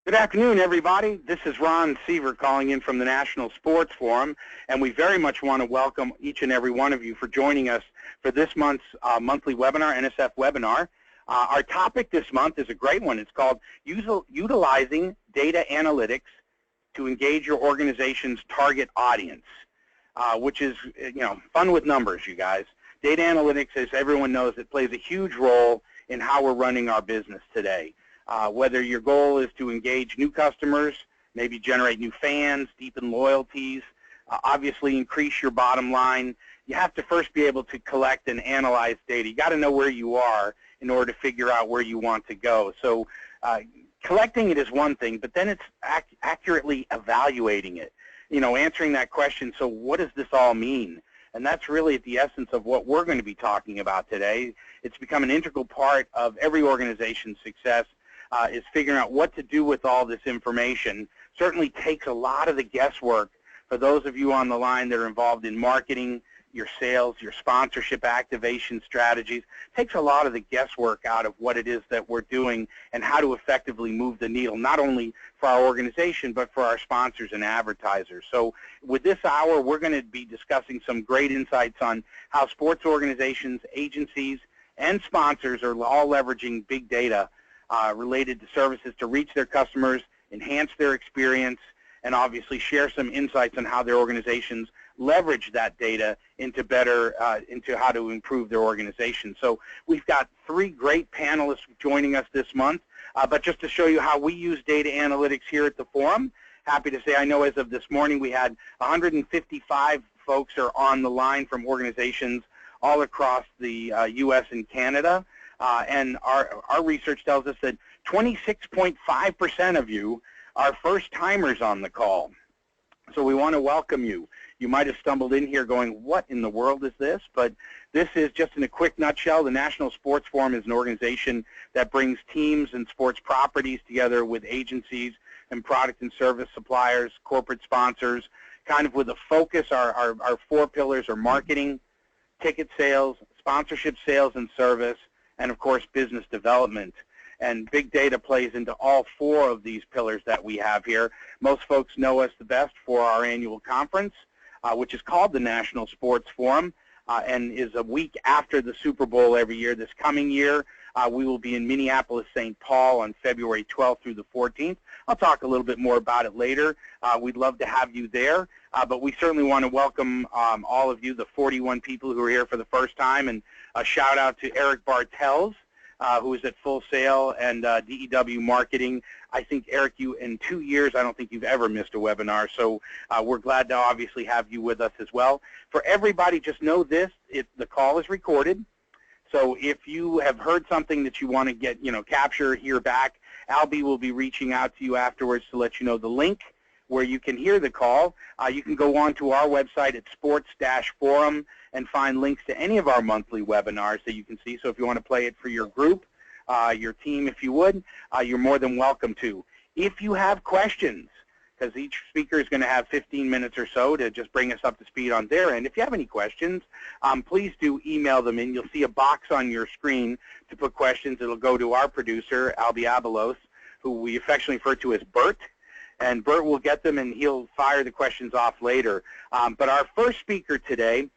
Good afternoon, everybody. This is Ron Seaver calling in from the National Sports Forum, and we very much want to welcome each and every one of you for joining us for this month's monthly webinar, NSF webinar. Our topic this month is a great one. It's called Utilizing Data Analytics to Engage Your Organization's Target Audience, which is, fun with numbers, you guys. Data analytics, as everyone knows, it plays a huge role in how we're running our business today. Whether your goal is to engage new customers, maybe generate new fans, deepen loyalties, obviously increase your bottom line, you have to first be able to collect and analyze data. You got to know where you are in order to figure out where you want to go. So collecting it is one thing, but then it's accurately evaluating it. Answering that question, so what does this all mean? And that's really at the essence of what we're going to be talking about today. It's become an integral part of every organization's success. Is figuring out what to do with all this information. Certainly takes a lot of the guesswork for those of you on the line that are involved in marketing, your sales, your sponsorship activation strategies. Takes a lot of the guesswork out of what it is that we're doing and how to effectively move the needle, not only for our organization, but for our sponsors and advertisers. So with this hour, we're going to be discussing some great insights on how sports organizations, agencies, and sponsors are all leveraging big data related to services to reach their customers, enhance their experience, and obviously share some insights on how their organizations leverage that data into into how to improve their organization. So we've got three great panelists joining us this month, but just to show you how we use data analytics here at the forum, happy to say I know as of this morning we had 155 folks are on the line from organizations all across the U.S. and Canada. And our research tells us that 26.5% of you are first-timers on the call. So we want to welcome you. You might have stumbled in here going, what in the world is this? But this is just in a quick nutshell. The National Sports Forum is an organization that brings teams and sports properties together with agencies and product and service suppliers, corporate sponsors, kind of with a focus. Our four pillars are marketing, ticket sales, sponsorship sales and service, and of course business development. And big data plays into all four of these pillars that we have here. Most folks know us the best for our annual conference, which is called the National Sports Forum, and is a week after the Super Bowl every year. This coming year, we will be in Minneapolis, St. Paul on February 12th through the 14th. I'll talk a little bit more about it later. We'd love to have you there, but we certainly want to welcome all of you, the 41 people who are here for the first time, and a shout out to Eric Bartels, who is at Full Sail and DEW Marketing. I think, Eric, you in 2 years, I don't think you've ever missed a webinar, so we're glad to obviously have you with us as well. For everybody, just know this, the call is recorded, so if you have heard something that you want to get, capture, hear back, Albie will be reaching out to you afterwards to let you know the link where you can hear the call. You can go on to our website at sports-forum and find links to any of our monthly webinars that you can see. So if you want to play it for your group, your team, if you would, you're more than welcome to. If you have questions, because each speaker is going to have 15 minutes or so to just bring us up to speed on their end. If you have any questions, please do email them in. You'll see a box on your screen to put questions. It'll go to our producer, Albie Abelos, who we affectionately refer to as Bert. And Bert will get them, and he'll fire the questions off later. But our first speaker today,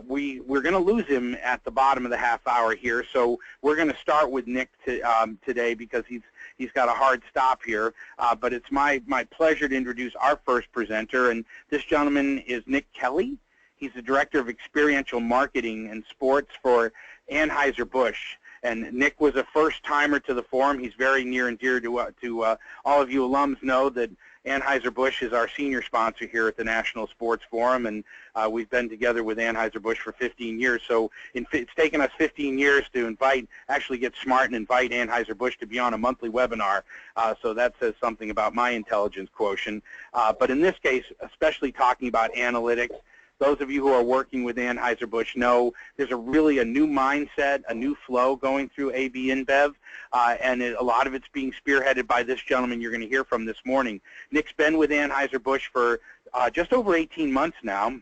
we're going to lose him at the bottom of the half hour here, so we're going to start with Nick today because he's got a hard stop here. But it's my pleasure to introduce our first presenter, and this gentleman is Nick Kelly. He's the Director of Experiential Marketing and Sports for Anheuser-Busch. And Nick was a first-timer to the forum. He's very near and dear to all of you alums know that Anheuser-Busch is our senior sponsor here at the National Sports Forum, and we've been together with Anheuser-Busch for 15 years. So it's taken us 15 years to actually get smart and invite Anheuser-Busch to be on a monthly webinar. So that says something about my intelligence quotient. But in this case, especially talking about analytics, those of you who are working with Anheuser-Busch know there's a new mindset, a new flow going through AB InBev, and a lot of it's being spearheaded by this gentleman you're going to hear from this morning. Nick's been with Anheuser-Busch for just over 18 months now,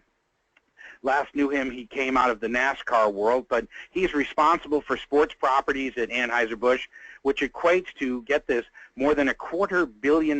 last knew him, he came out of the NASCAR world, but he's responsible for sports properties at Anheuser-Busch, which equates to, get this, more than $250 million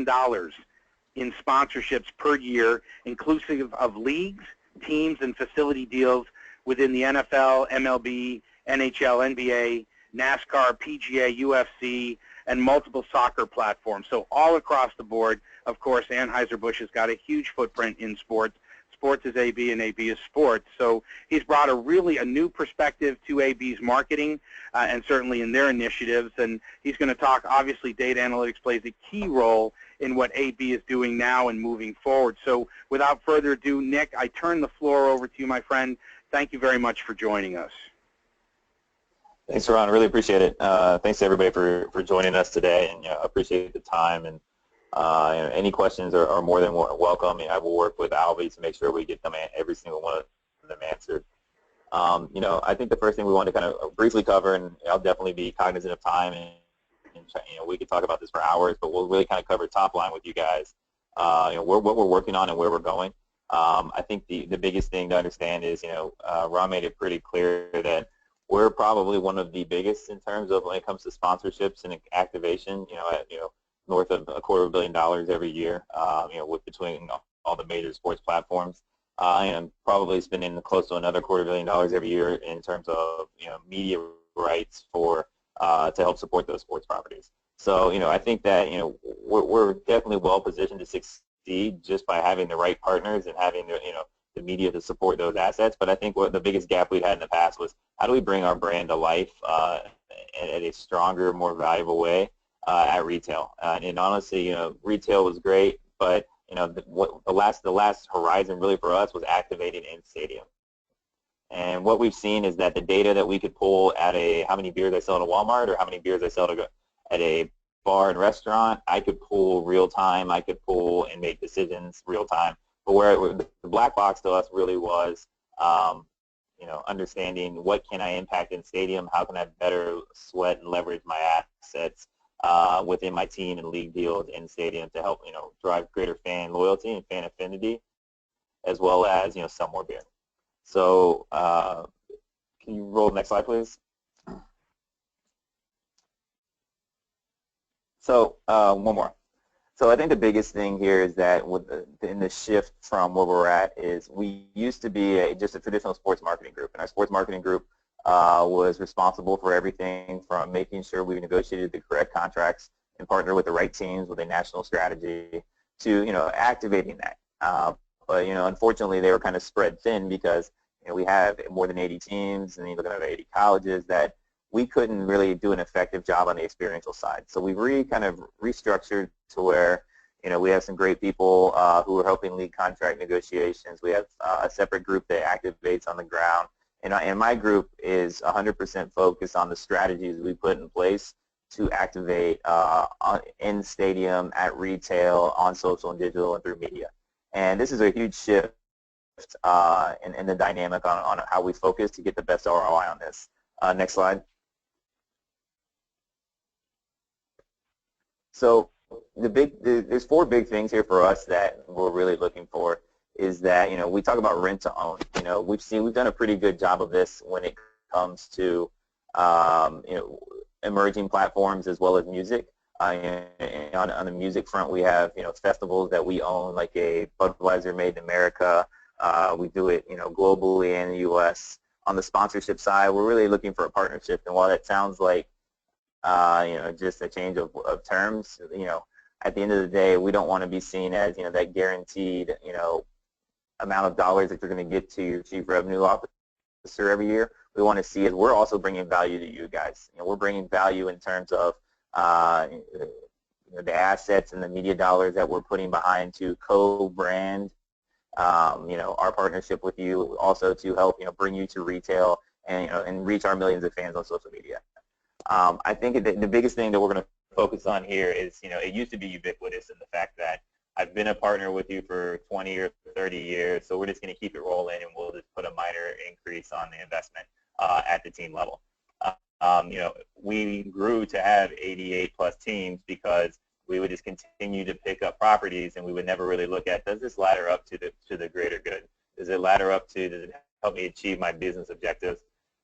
in sponsorships per year, inclusive of leagues, teams, and facility deals within the NFL, MLB, NHL, NBA, NASCAR, PGA, UFC, and multiple soccer platforms. So all across the board, of course, Anheuser-Busch has got a huge footprint in sports. Sports is AB and AB is sports. So he's brought a new perspective to AB's marketing and certainly in their initiatives. And he's going to talk, obviously, data analytics plays a key role in what AB is doing now and moving forward. So without further ado, Nick, I turn the floor over to you, my friend. Thank you very much for joining us. Thanks, Ron. Really appreciate it. Thanks to everybody for joining us today, and appreciate the time. And any questions are more than welcome. I will work with Albie to make sure we get them every single one of them answered. I think the first thing we want to kind of briefly cover, and I'll definitely be cognizant of time, and we could talk about this for hours, but we'll really kind of cover top line with you guys. What we're working on and where we're going. I think the biggest thing to understand is, Ron made it pretty clear that we're probably one of the biggest in terms of when it comes to sponsorships and activation. North of $250 million every year. With between all the major sports platforms, and probably spending close to another $250 million every year in terms of media rights for to help support those sports properties. So I think that we're definitely well positioned to succeed just by having the right partners and having the media to support those assets. But I think what the biggest gap we've had in the past was, how do we bring our brand to life at a stronger, more valuable way at retail? And honestly, retail was great, but the last horizon really for us was activating in stadium. And what we've seen is that the data that we could pull at how many beers I sell at a Walmart or how many beers I sell at a bar and restaurant, I could pull real time. I could pull and make decisions real time. But where the black box to us really was, understanding what can I impact in stadium, how can I better sweat and leverage my assets within my team and league deals in stadium to help drive greater fan loyalty and fan affinity, as well as sell more beer. So can you roll the next slide, please? So one more. So I think the biggest thing here is that in the shift from where we're at is, we used to be just a traditional sports marketing group, and our sports marketing group was responsible for everything from making sure we negotiated the correct contracts and partnered with the right teams with a national strategy to activating that. But unfortunately, they were kind of spread thin because we have more than 80 teams, and you're looking at 80 colleges, that we couldn't really do an effective job on the experiential side. So we kind of restructured to where we have some great people who are helping lead contract negotiations. We have a separate group that activates on the ground, and my group is 100% focused on the strategies we put in place to activate in stadium, at retail, on social and digital, and through media. And this is a huge shift in the dynamic on how we focus to get the best ROI on this. Next slide. So there's four big things here for us that we're really looking for. Is that we talk about rent to own. We've done a pretty good job of this when it comes to emerging platforms as well as music. On the music front, we have festivals that we own, like a Budweiser Made in America. We do it globally and in the U.S. On the sponsorship side, we're really looking for a partnership. And while that sounds like just a change of terms, at the end of the day, we don't want to be seen as that guaranteed amount of dollars that you're going to get to your chief revenue officer every year. We want to see is we're also bringing value to you guys. We're bringing value in terms of the assets and the media dollars that we're putting behind to co-brand our partnership with you, also to help bring you to retail and reach our millions of fans on social media. I think the biggest thing that we're going to focus on here is it used to be ubiquitous in the fact that I've been a partner with you for 20 or 30 years, so we're just going to keep it rolling, and we'll just put a minor increase on the investment at the team level. We grew to have 88 plus teams because we would just continue to pick up properties, and we would never really look at, does this ladder up to the greater good? Does it ladder up to, does it help me achieve my business objectives?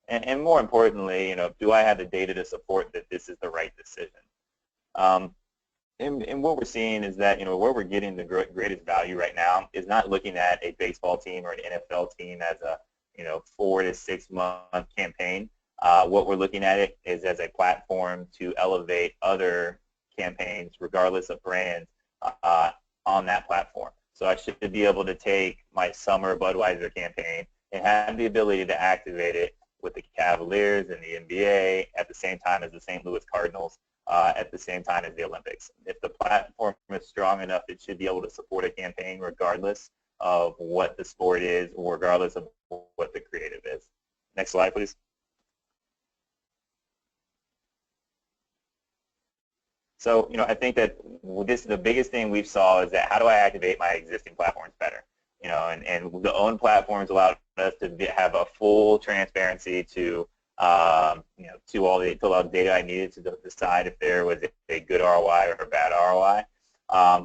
And more importantly, do I have the data to support that this is the right decision? And what we're seeing is that, where we're getting the greatest value right now is not looking at a baseball team or an NFL team as a, 4 to 6 month campaign. What we're looking at it is as a platform to elevate other campaigns, regardless of brand, on that platform. So I should be able to take my summer Budweiser campaign and have the ability to activate it with the Cavaliers and the NBA at the same time as the St. Louis Cardinals, at the same time as the Olympics. If the platform is strong enough, it should be able to support a campaign regardless of what the sport is, or regardless of what the creative is. Next slide, please. So, I think that the biggest thing we've saw is that how do I activate my existing platforms better? And the own platforms allowed us to have a full transparency to, to all the data I needed to decide if there was a good ROI or a bad ROI.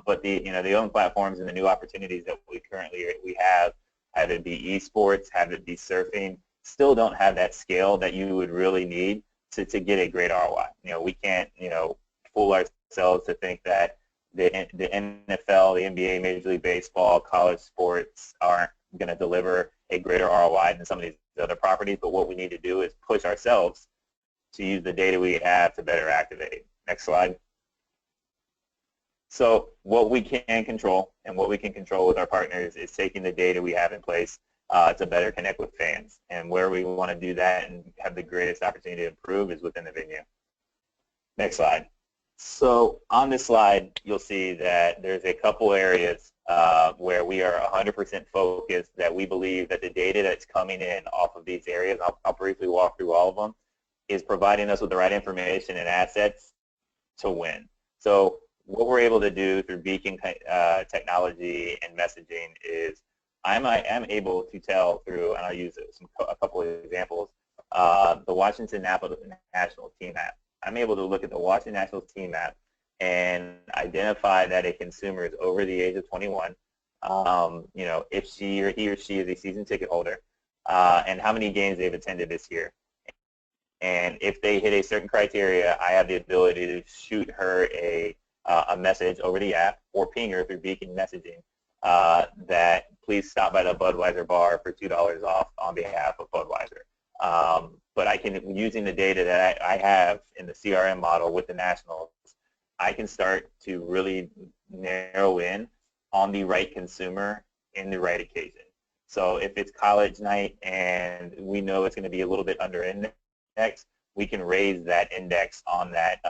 But the own platforms and the new opportunities that we have it be esports, have it be surfing, still don't have that scale that you would really need to get a great ROI. We can't, fool ourselves to think that the NFL, the NBA, Major League Baseball, college sports aren't going to deliver a greater ROI than some of these other properties, but what we need to do is push ourselves to use the data we have to better activate. Next slide. So what we can control and what we can control with our partners is taking the data we have in place to better connect with fans. And where we want to do that and have the greatest opportunity to improve is within the venue. Next slide. So on this slide, you'll see that there's a couple areas where we are 100% focused, that we believe that the data that's coming in off of these areas, I'll briefly walk through all of them, is providing us with the right information and assets to win. So what we're able to do through beacon technology and messaging is I'm able to tell through, and I'll use a couple of examples, the Washington National team app. I'm able to look at the Washington Nationals team app and identify that a consumer is over the age of 21, if he or she is a season ticket holder, and how many games they've attended this year. And if they hit a certain criteria, I have the ability to shoot her a message over the app or ping her through beacon messaging that please stop by the Budweiser bar for $2 off on behalf of Budweiser. But I can, using the data that I have in the CRM model with the Nationals, I can start to really narrow in on the right consumer in the right occasion. So if it's college night and we know it's going to be a little bit under index, we can raise that index on that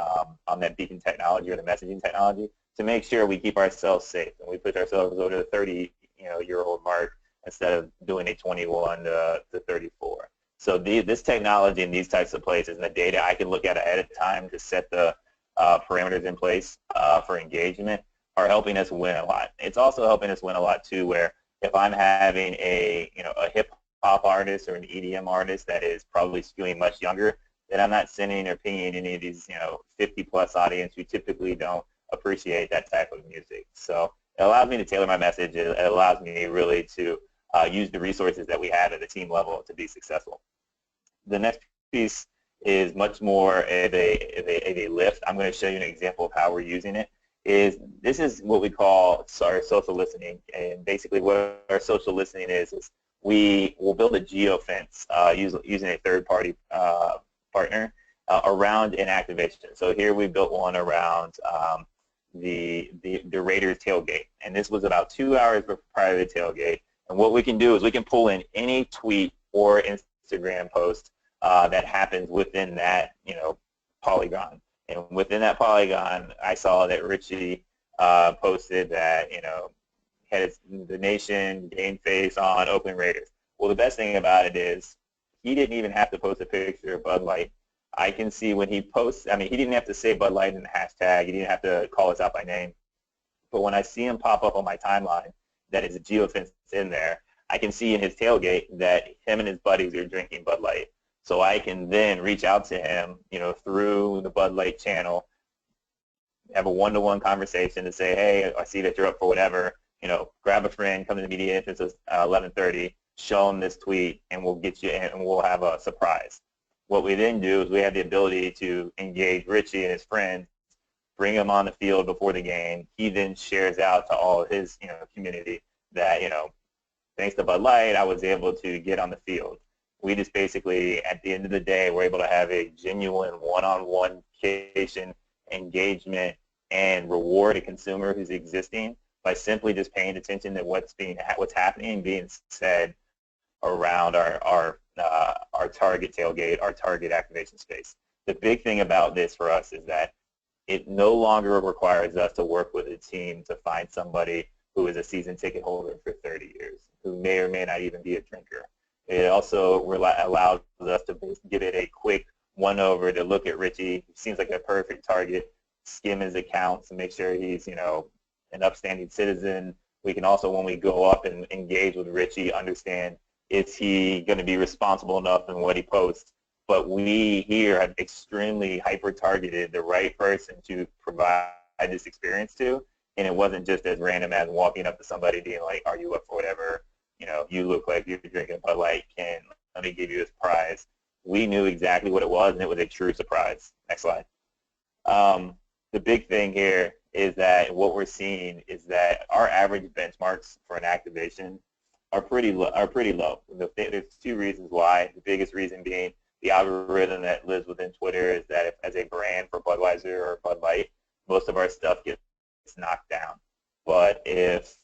beacon technology or the messaging technology to make sure we keep ourselves safe and we push ourselves over the 30-year-old mark instead of doing a 21 to 34. So this technology in these types of places and the data I can look at ahead of time to set the parameters in place for engagement are helping us win a lot. It's also helping us win a lot too, where if I'm having a hip hop artist or an EDM artist that is probably skewing much younger, then I'm not sending or pinging any of these 50-plus audience who typically don't appreciate that type of music. So it allows me to tailor my message. It allows me really to use the resources that we have at the team level to be successful. The next piece is much more of a lift. I'm going to show you an example of how we're using it. This is what we call our social listening, and basically what our social listening is we will build a geofence using a third-party partner around an activation. So here we built one around the Raiders tailgate, and this was about 2 hours prior to the tailgate. And what we can do is we can pull in any tweet or Instagram post that happens within that polygon. And within that polygon, I saw that Richie posted that had the nation game face on Oakland Raiders. Well, the best thing about it is he didn't even have to post a picture of Bud Light. I can see when he posts. I mean, he didn't have to say Bud Light in the hashtag. He didn't have to call us out by name. But when I see him pop up on my timeline, that is a geofence in there, I can see in his tailgate that him and his buddies are drinking Bud Light. So I can then reach out to him, through the Bud Light channel, have a one-to-one conversation to say, hey, I see that you're up for whatever, grab a friend, come to the media if it's 11:30, show them this tweet, and we'll get you, and we'll have a surprise. What we then do is we have the ability to engage Richie and his friends, bring him on the field before the game. He then shares out to all of his, community that, thanks to Bud Light, I was able to get on the field. We just basically, at the end of the day, we're able to have a genuine one-on-one communication, engagement, and reward a consumer who's existing by simply just paying attention to what's happening, being said around our target tailgate, our target activation space. The big thing about this for us is that it no longer requires us to work with a team to find somebody who is a season ticket holder for 30 years, who may or may not even be a drinker. It also allows us to give it a quick one-over to look at Richie. He seems like a perfect target, skim his accounts and make sure he's, an upstanding citizen. We can also, when we go up and engage with Richie, understand, is he going to be responsible enough in what he posts? But we here have extremely hyper-targeted the right person to provide this experience to, and it wasn't just as random as walking up to somebody being like, are you up for whatever? You look like you're drinking Bud Light. Let me give you this prize. We knew exactly what it was, and it was a true surprise. Next slide. The big thing here is that what we're seeing is that our average benchmarks for an activation are pretty low. There's two reasons why. The biggest reason being the algorithm that lives within Twitter is that if, as a brand for Budweiser or Bud Light, most of our stuff gets knocked down. But if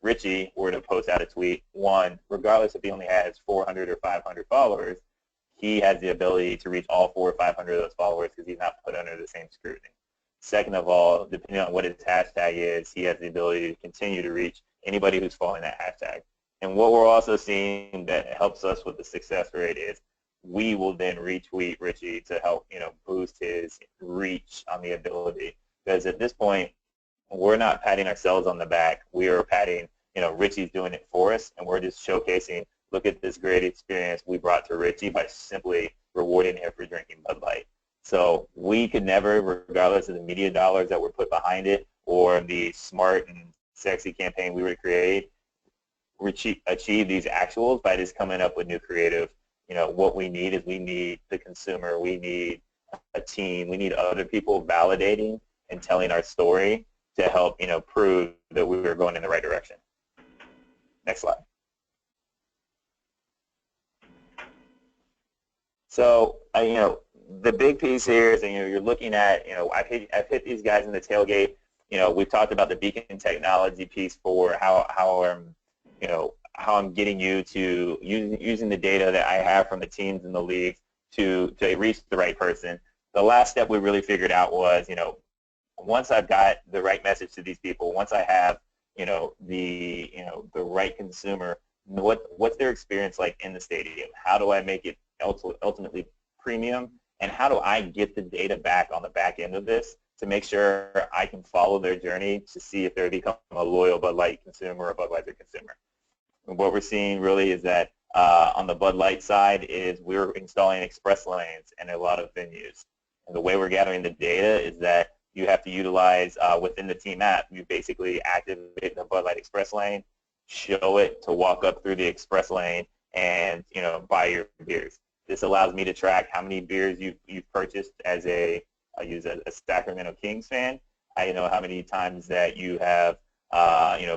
Richie were to post out a tweet, one, regardless if he only has 400 or 500 followers, he has the ability to reach all 400 or 500 of those followers because he's not put under the same scrutiny. Second of all, depending on what his hashtag is, he has the ability to continue to reach anybody who's following that hashtag. And what we're also seeing that helps us with the success rate is we will then retweet Richie to help boost his reach on the ability. Because at this point, we're not patting ourselves on the back. We are patting, Richie's doing it for us, and we're just showcasing, look at this great experience we brought to Richie by simply rewarding him for drinking Bud Light. So we could never, regardless of the media dollars that were put behind it or the smart and sexy campaign we would create, achieve these actuals by just coming up with new creative. What we need is we need the consumer, we need a team, we need other people validating and telling our story to help, prove that we were going in the right direction. Next slide. So, the big piece here is, you're looking at, I've hit these guys in the tailgate. We've talked about the beacon technology piece for how I'm getting you to using the data that I have from the teams in the league to reach the right person. The last step we really figured out was, once I've got the right message to these people, once I have, the right consumer, what's their experience like in the stadium? How do I make it ultimately premium? And how do I get the data back on the back end of this to make sure I can follow their journey to see if they become a loyal Bud Light consumer or Budweiser consumer? And what we're seeing really is that on the Bud Light side is we're installing express lanes in a lot of venues. And the way we're gathering the data is that you have to utilize within the team app, you basically activate the Bud Light Express lane, show it to walk up through the express lane and buy your beers. This allows me to track how many beers you've purchased as I use a Sacramento Kings fan. I know how many times that you have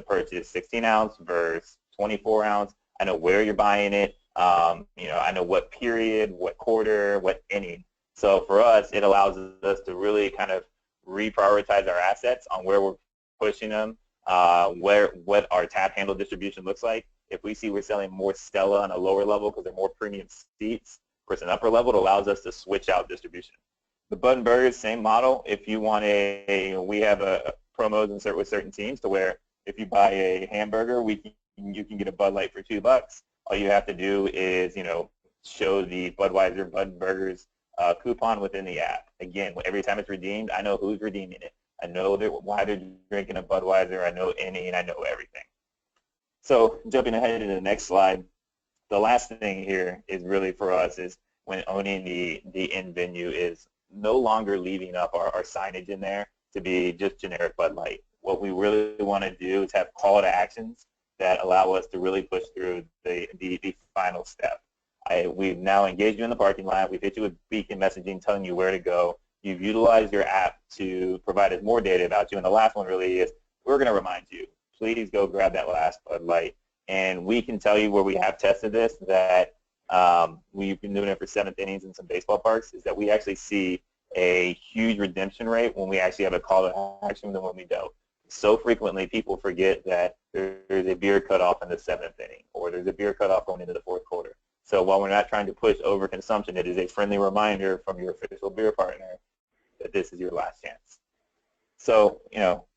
purchased 16 ounce versus 24 ounce. I know where you're buying it. I know what period, what quarter, what inning. So for us, it allows us to really kind of reprioritize our assets on where we're pushing them, what our tap handle distribution looks like. If we see we're selling more Stella on a lower level because they're more premium seats versus an upper level, it allows us to switch out distribution. The Bud and Burgers, same model. If you want we have promos with certain teams to where if you buy a hamburger, you can get a Bud Light for $2. All you have to do is, show the Budweiser Bud and Burgers coupon within the app. Again, every time it's redeemed, I know who's redeeming it. I know why they're drinking a Budweiser. I know any, and I know everything. So jumping ahead to the next slide, the last thing here is really for us is when owning the in-venue is no longer leaving up our signage in there to be just generic Bud Light. What we really want to do is have call to actions that allow us to really push through the final step. We've now engaged you in the parking lot. We've hit you with beacon messaging telling you where to go. You've utilized your app to provide us more data about you. And the last one really is, we're going to remind you, please go grab that last Bud Light. And we can tell you where we have tested this, that we've been doing it for 7th innings in some baseball parks, is that we actually see a huge redemption rate when we actually have a call to action than when we don't. So frequently people forget that there's a beer cutoff in the 7th inning, or there's a beer cutoff going into the 4th quarter. So while we're not trying to push overconsumption, it is a friendly reminder from your official beer partner that this is your last chance. So,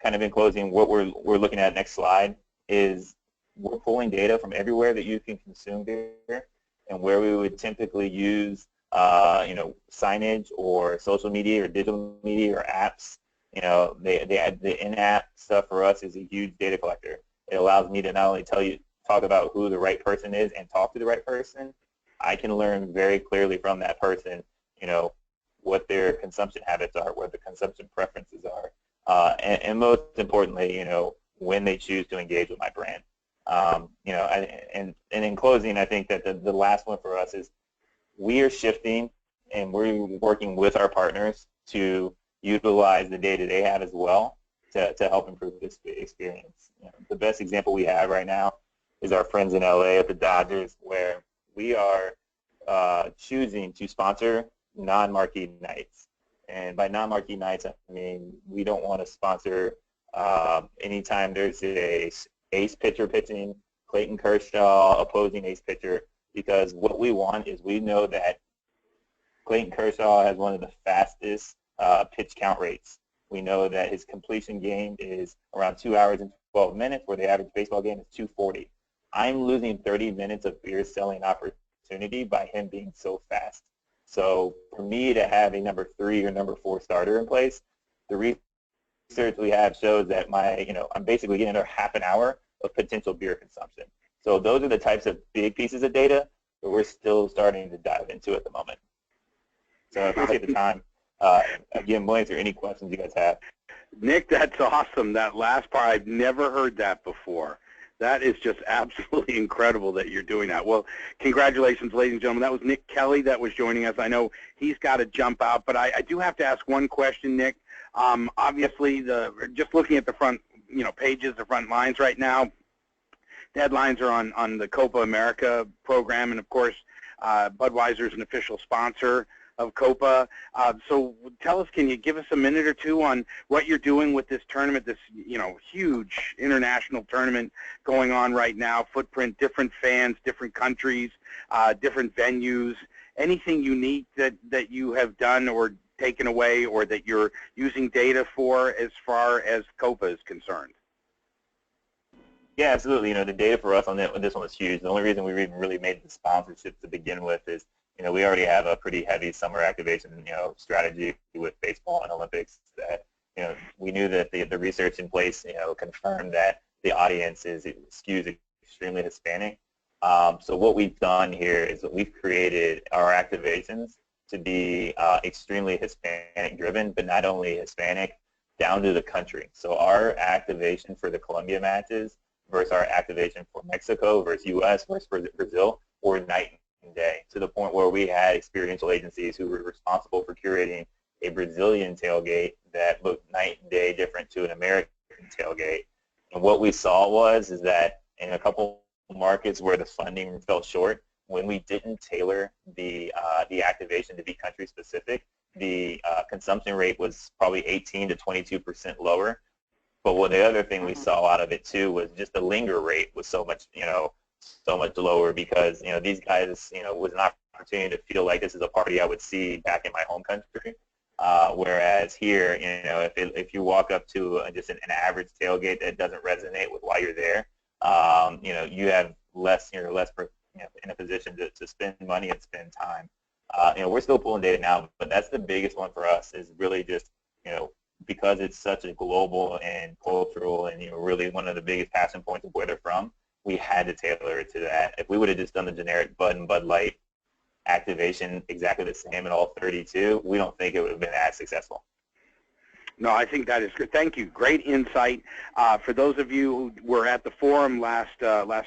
kind of in closing, what we're looking at next slide is we're pulling data from everywhere that you can consume beer, and where we would typically use, signage or social media or digital media or apps. The in-app stuff for us is a huge data collector. It allows me to not only talk about who the right person is and talk to the right person, I can learn very clearly from that person, what their consumption habits are, what the consumption preferences are, and most importantly, when they choose to engage with my brand. And in closing, I think that the last one for us is we are shifting and we're working with our partners to utilize the data they have as well to help improve this experience. The best example we have right now is our friends in LA at the Dodgers, where we are choosing to sponsor non-marquee nights. And by non-marquee nights, I mean we don't want to sponsor anytime there's a ace pitcher pitching, Clayton Kershaw opposing ace pitcher, because what we want is, we know that Clayton Kershaw has one of the fastest pitch count rates. We know that his completion game is around 2 hours and 12 minutes, where the average baseball game is 240. I'm losing 30 minutes of beer selling opportunity by him being so fast. So for me to have a number 3 or number 4 starter in place, the research we have shows that I'm basically getting another half an hour of potential beer consumption. So those are the types of big pieces of data that we're still starting to dive into at the moment. So I appreciate the time. Again, we'll answer any questions you guys have. Nick, that's awesome. That last part, I've never heard that before. That is just absolutely incredible that you're doing that. Well, congratulations, ladies and gentlemen. That was Nick Kelly that was joining us. I know he's got to jump out, but I do have to ask one question, Nick. Obviously, just looking at the front, pages, the front lines right now, the headlines are on the Copa America program, and of course, Budweiser is an official sponsor of Copa. So tell us, can you give us a minute or two on what you're doing with this tournament, this huge international tournament going on right now, footprint, different fans, different countries, different venues, anything unique that you have done or taken away, or that you're using data for as far as Copa is concerned? Yeah, absolutely. The data for us on this one was huge. The only reason we even really made the sponsorship to begin with is, we already have a pretty heavy summer activation, strategy with baseball and Olympics, that, we knew that the research in place, confirmed that the audience skews extremely Hispanic. So what we've done here is that we've created our activations to be extremely Hispanic driven, but not only Hispanic, down to the country. So our activation for the Colombia matches versus our activation for Mexico versus U.S. versus Brazil were night and day, to the point where we had experiential agencies who were responsible for curating a Brazilian tailgate that looked night and day different to an American tailgate. And what we saw is that in a couple markets where the funding fell short, when we didn't tailor the activation to be country specific, the consumption rate was probably 18 to 22% lower. But the other thing we saw out of it too was just the linger rate was so much lower, because these guys was an opportunity to feel like this is a party I would see back in my home country. Whereas here, if you walk up to just an average tailgate that doesn't resonate with why you're there, you have less, you're less in a position to spend money and spend time. We're still pulling data now, but that's the biggest one for us, is really just, because it's such a global and cultural and really one of the biggest passion points of where they're from, we had to tailor it to that. If we would have just done the generic Bud and Bud Light activation exactly the same in all 32, we don't think it would have been as successful. No, I think that is good. Thank you. Great insight. For those of you who were at the forum last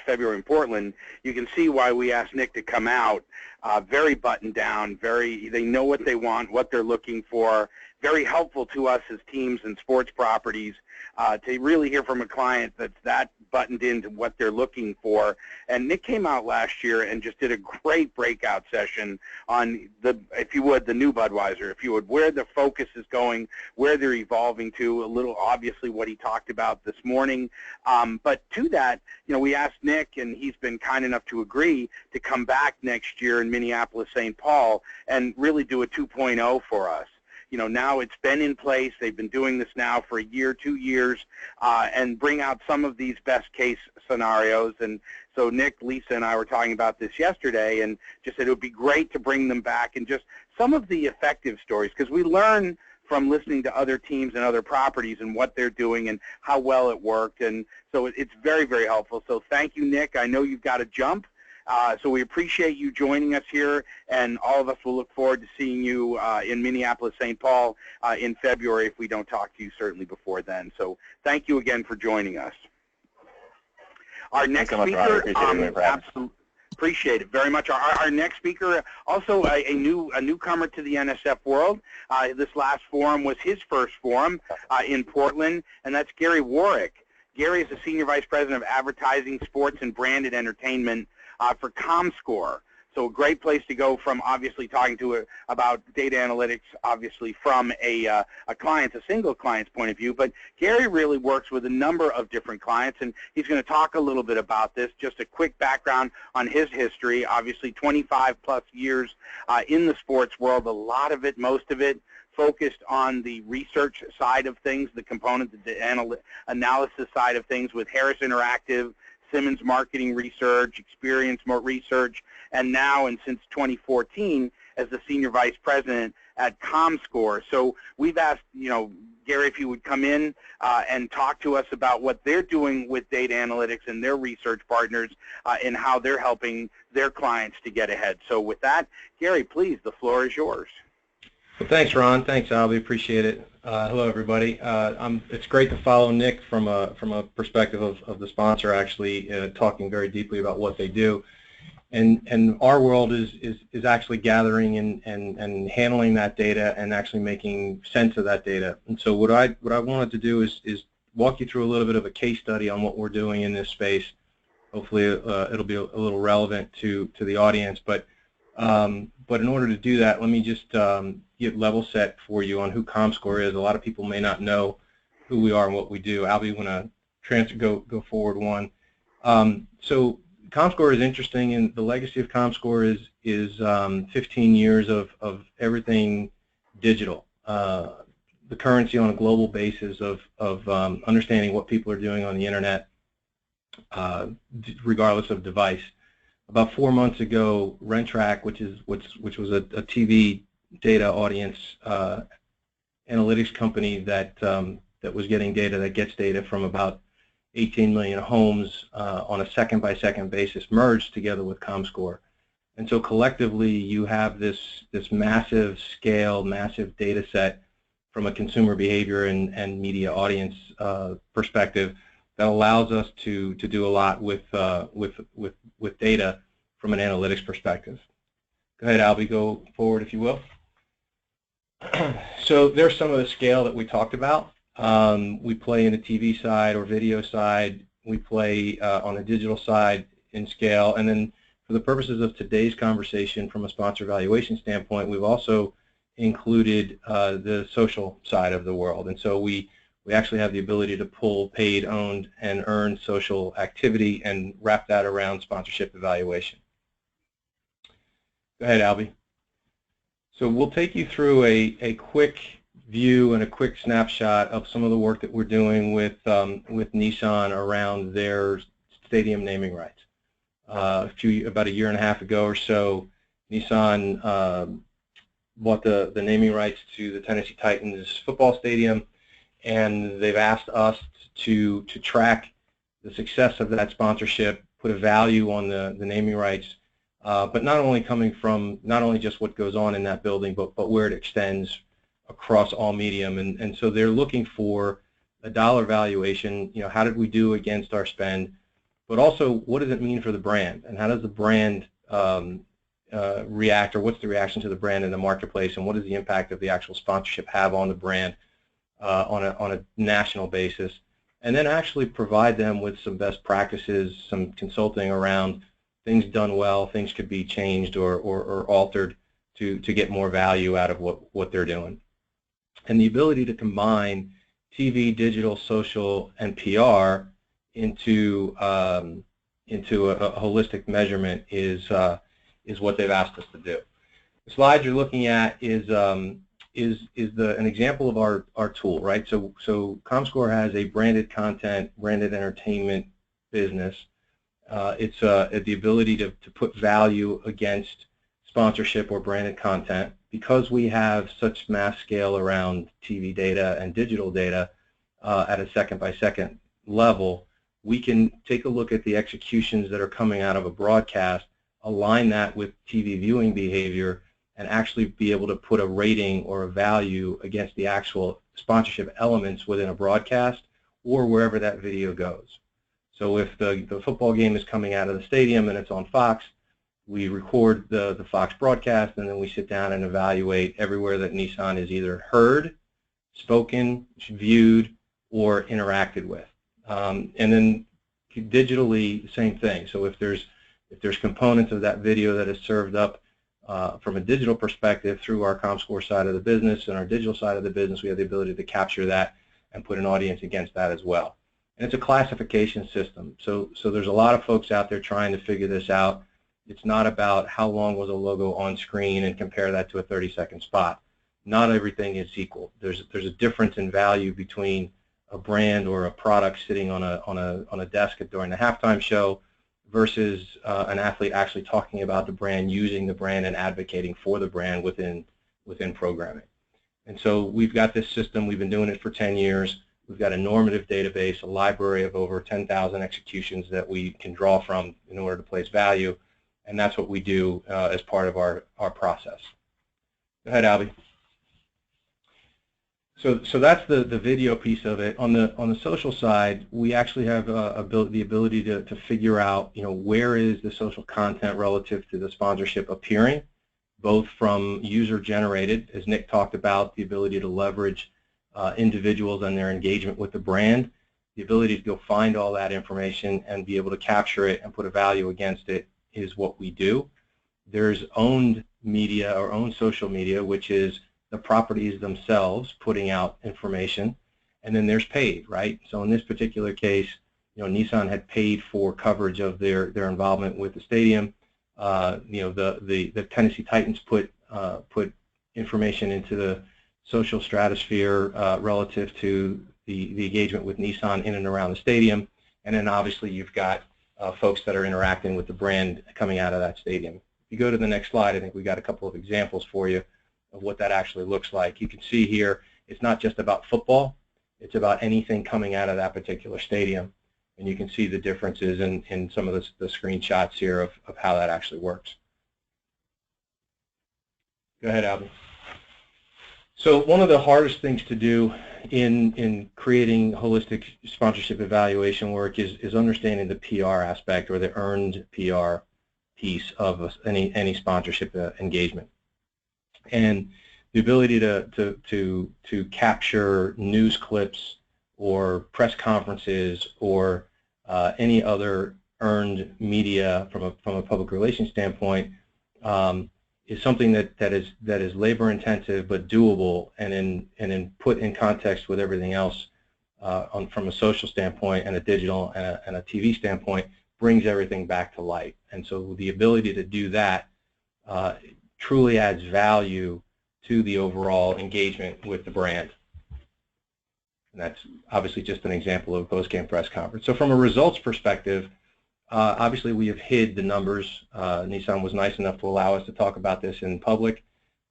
February in Portland, you can see why we asked Nick to come out. Very buttoned down. They know what they want, what they're looking for. Very helpful to us as teams and sports properties to really hear from a client that's that buttoned into what they're looking for. And Nick came out last year and just did a great breakout session on if you would, the new Budweiser, if you would, where the focus is going, where they're evolving to, a little obviously what he talked about this morning. But to that, we asked Nick, and he's been kind enough to agree to come back next year in Minneapolis, St. Paul, and really do a 2.0 for us. Now it's been in place. They've been doing this now for a year, 2 years, and bring out some of these best case scenarios. And so Nick, Lisa, and I were talking about this yesterday and just said it would be great to bring them back and just some of the effective stories, because we learn from listening to other teams and other properties and what they're doing and how well it worked. And so it's very, very helpful. So thank you, Nick. I know you've got to jump. So we appreciate you joining us here, and all of us will look forward to seeing you in Minneapolis, St. Paul in February if we don't talk to you certainly before then. So thank you again for joining us. Our next speaker, absolutely appreciate it very much. Our next speaker, also a newcomer to the NSF world. This last forum was his first forum in Portland, and that's Gary Warwick. Gary is the Senior Vice President of Advertising, Sports, and Branded Entertainment for ComScore. So a great place to go from obviously talking to about data analytics, obviously from a single client's point of view. But Gary really works with a number of different clients, and he's going to talk a little bit about this. Just a quick background on his history. Obviously 25 plus years in the sports world, a lot of it, most of it, focused on the research side of things, the component, the analysis side of things with Harris Interactive, Simmons Marketing Research, Experience Research, and now, and since 2014, as the Senior Vice President at ComScore. So we've asked, Gary, if you would come in and talk to us about what they're doing with data analytics and their research partners and how they're helping their clients to get ahead. So with that, Gary, please, the floor is yours. Well, thanks, Ron. Thanks, Albie. Appreciate it. Hello, everybody. It's great to follow Nick from a perspective of the sponsor, actually talking very deeply about what they do. And our world is actually gathering and handling that data and actually making sense of that data. And so what I wanted to do is walk you through a little bit of a case study on what we're doing in this space. Hopefully, it'll be a little relevant to the audience. But in order to do that, let me just get level set for you on who ComScore is. A lot of people may not know who we are and what we do. Albie, want to go forward one. So ComScore is interesting, and the legacy of ComScore is 15 years of everything digital. The currency on a global basis of understanding what people are doing on the internet, regardless of device. About 4 months ago, Rentrack, which was a TV data audience analytics company that was getting data, that gets data from about 18 million homes on a second-by-second basis, merged together with ComScore. And so collectively, you have this massive scale, massive data set from a consumer behavior and media audience perspective that allows us to do a lot with data from an analytics perspective. Go ahead, Albie, go forward if you will. So there's some of the scale that we talked about. We play in the TV side or video side. We play on the digital side in scale. And then for the purposes of today's conversation from a sponsor evaluation standpoint, we've also included the social side of the world. And so we actually have the ability to pull paid, owned, and earned social activity and wrap that around sponsorship evaluation. Go ahead, Albie. So we'll take you through a quick view and a quick snapshot of some of the work that we're doing with Nissan around their stadium naming rights. About a year and a half ago or so, Nissan bought the naming rights to the Tennessee Titans football stadium, and they've asked us to track the success of that sponsorship, put a value on the naming rights, but not only coming from not only just what goes on in that building, but where it extends across all medium, and so they're looking for a dollar valuation. How did we do against our spend, but also what does it mean for the brand, and how does the brand react, or what's the reaction to the brand in the marketplace, and what does the impact of the actual sponsorship have on the brand on a national basis, and then actually provide them with some best practices, some consulting around things done well, things could be changed or altered to get more value out of what they're doing. And the ability to combine TV, digital, social, and PR into a holistic measurement is what they've asked us to do. The slide you're looking at is an example of our tool, right? So ComScore has a branded content, branded entertainment business. It's the ability to put value against sponsorship or branded content. Because we have such mass scale around TV data and digital data at a second-by-second level, we can take a look at the executions that are coming out of a broadcast, align that with TV viewing behavior, and actually be able to put a rating or a value against the actual sponsorship elements within a broadcast or wherever that video goes. So if the football game is coming out of the stadium and it's on Fox, we record the Fox broadcast, and then we sit down and evaluate everywhere that Nissan is either heard, spoken, viewed, or interacted with. And then digitally, same thing. So if there's components of that video that is served up from a digital perspective through our ComScore side of the business and our digital side of the business, we have the ability to capture that and put an audience against that as well. And it's a classification system. So there's a lot of folks out there trying to figure this out. It's not about how long was a logo on screen and compare that to a 30-second spot. Not everything is equal. There's a difference in value between a brand or a product sitting on a desk during the halftime show versus an athlete actually talking about the brand, using the brand, and advocating for the brand within programming. And so we've got this system. We've been doing it for 10 years. We've got a normative database, a library of over 10,000 executions that we can draw from in order to place value. And that's what we do as part of our process. Go ahead, Albie. So that's the video piece of it. On the social side, we actually have the ability to figure out, where is the social content relative to the sponsorship appearing, both from user-generated, as Nick talked about, the ability to leverage individuals and their engagement with the brand, the ability to go find all that information and be able to capture it and put a value against it is what we do. There's owned media or owned social media, which is the properties themselves putting out information, and then there's paid, right? So in this particular case, Nissan had paid for coverage of their involvement with the stadium. The Tennessee Titans put information into the social stratosphere relative to the engagement with Nissan in and around the stadium, and then obviously you've got folks that are interacting with the brand coming out of that stadium. If you go to the next slide, I think we got a couple of examples for you of what that actually looks like. You can see here, it's not just about football, it's about anything coming out of that particular stadium. And you can see the differences in some of the screenshots here of how that actually works. Go ahead, Albie. So one of the hardest things to do in creating holistic sponsorship evaluation work is understanding the PR aspect, or the earned PR piece of any sponsorship engagement. And the ability to capture news clips or press conferences or any other earned media from a public relations standpoint is something that is labor intensive but doable, and put in context with everything else from a social standpoint and a digital and a TV standpoint, brings everything back to light. And so the ability to do that truly adds value to the overall engagement with the brand. And that's obviously just an example of a post-game press conference. So from a results perspective, obviously we have hid the numbers. Nissan was nice enough to allow us to talk about this in public,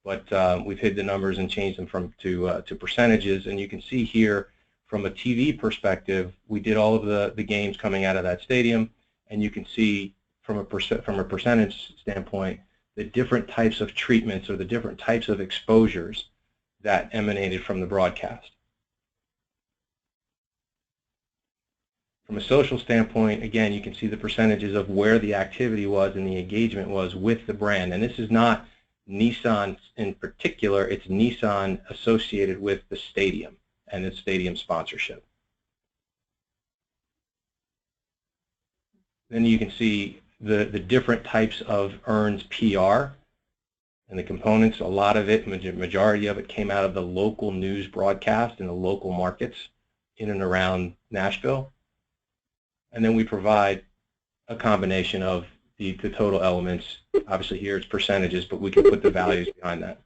but we've hid the numbers and changed them to percentages. And you can see here from a TV perspective, we did all of the games coming out of that stadium, and you can see from a percentage standpoint the different types of treatments or the different types of exposures that emanated from the broadcast. From a social standpoint, again, you can see the percentages of where the activity was and the engagement was with the brand. And this is not Nissan in particular, it's Nissan associated with the stadium and its stadium sponsorship. Then you can see the different types of earns PR and the components. A lot of it, majority of it, came out of the local news broadcast in the local markets in and around Nashville. And then we provide a combination of the total elements. Obviously here it's percentages, but we can put the values behind that.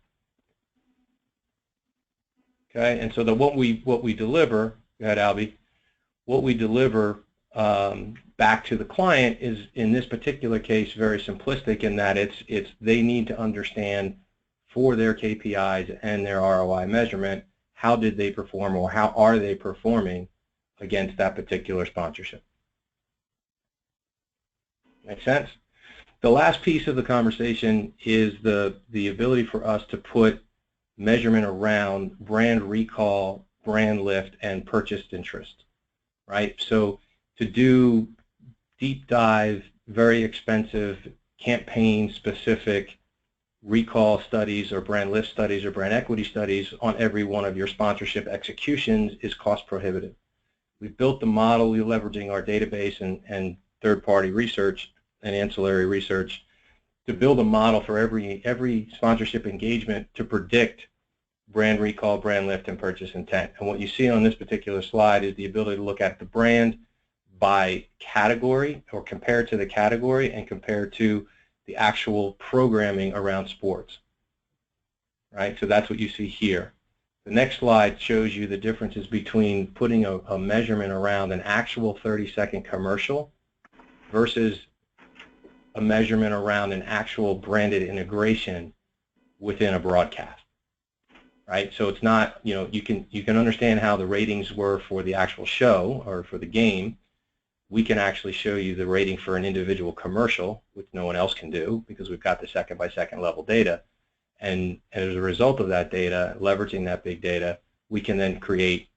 Okay, and so what we deliver, go ahead, Albie, what we deliver back to the client is, in this particular case, very simplistic in that it's they need to understand for their KPIs and their ROI measurement, how did they perform or how are they performing against that particular sponsorship. Make sense? The last piece of the conversation is the ability for us to put measurement around brand recall, brand lift, and purchased interest, right? So to do deep dive, very expensive, campaign-specific recall studies or brand lift studies or brand equity studies on every one of your sponsorship executions is cost prohibitive. We've built the model, we're leveraging our database and third-party research and ancillary research to build a model for every sponsorship engagement to predict brand recall, brand lift, and purchase intent. And what you see on this particular slide is the ability to look at the brand by category or compared to the category and compared to the actual programming around sports, right? So that's what you see here. The next slide shows you the differences between putting a measurement around an actual 30-second commercial versus a measurement around an actual branded integration within a broadcast, right? So it's not, you know, you can understand how the ratings were for the actual show or for the game. We can actually show you the rating for an individual commercial, which no one else can do because we've got the second-by-second level data. And as a result of that data, leveraging that big data, we can then create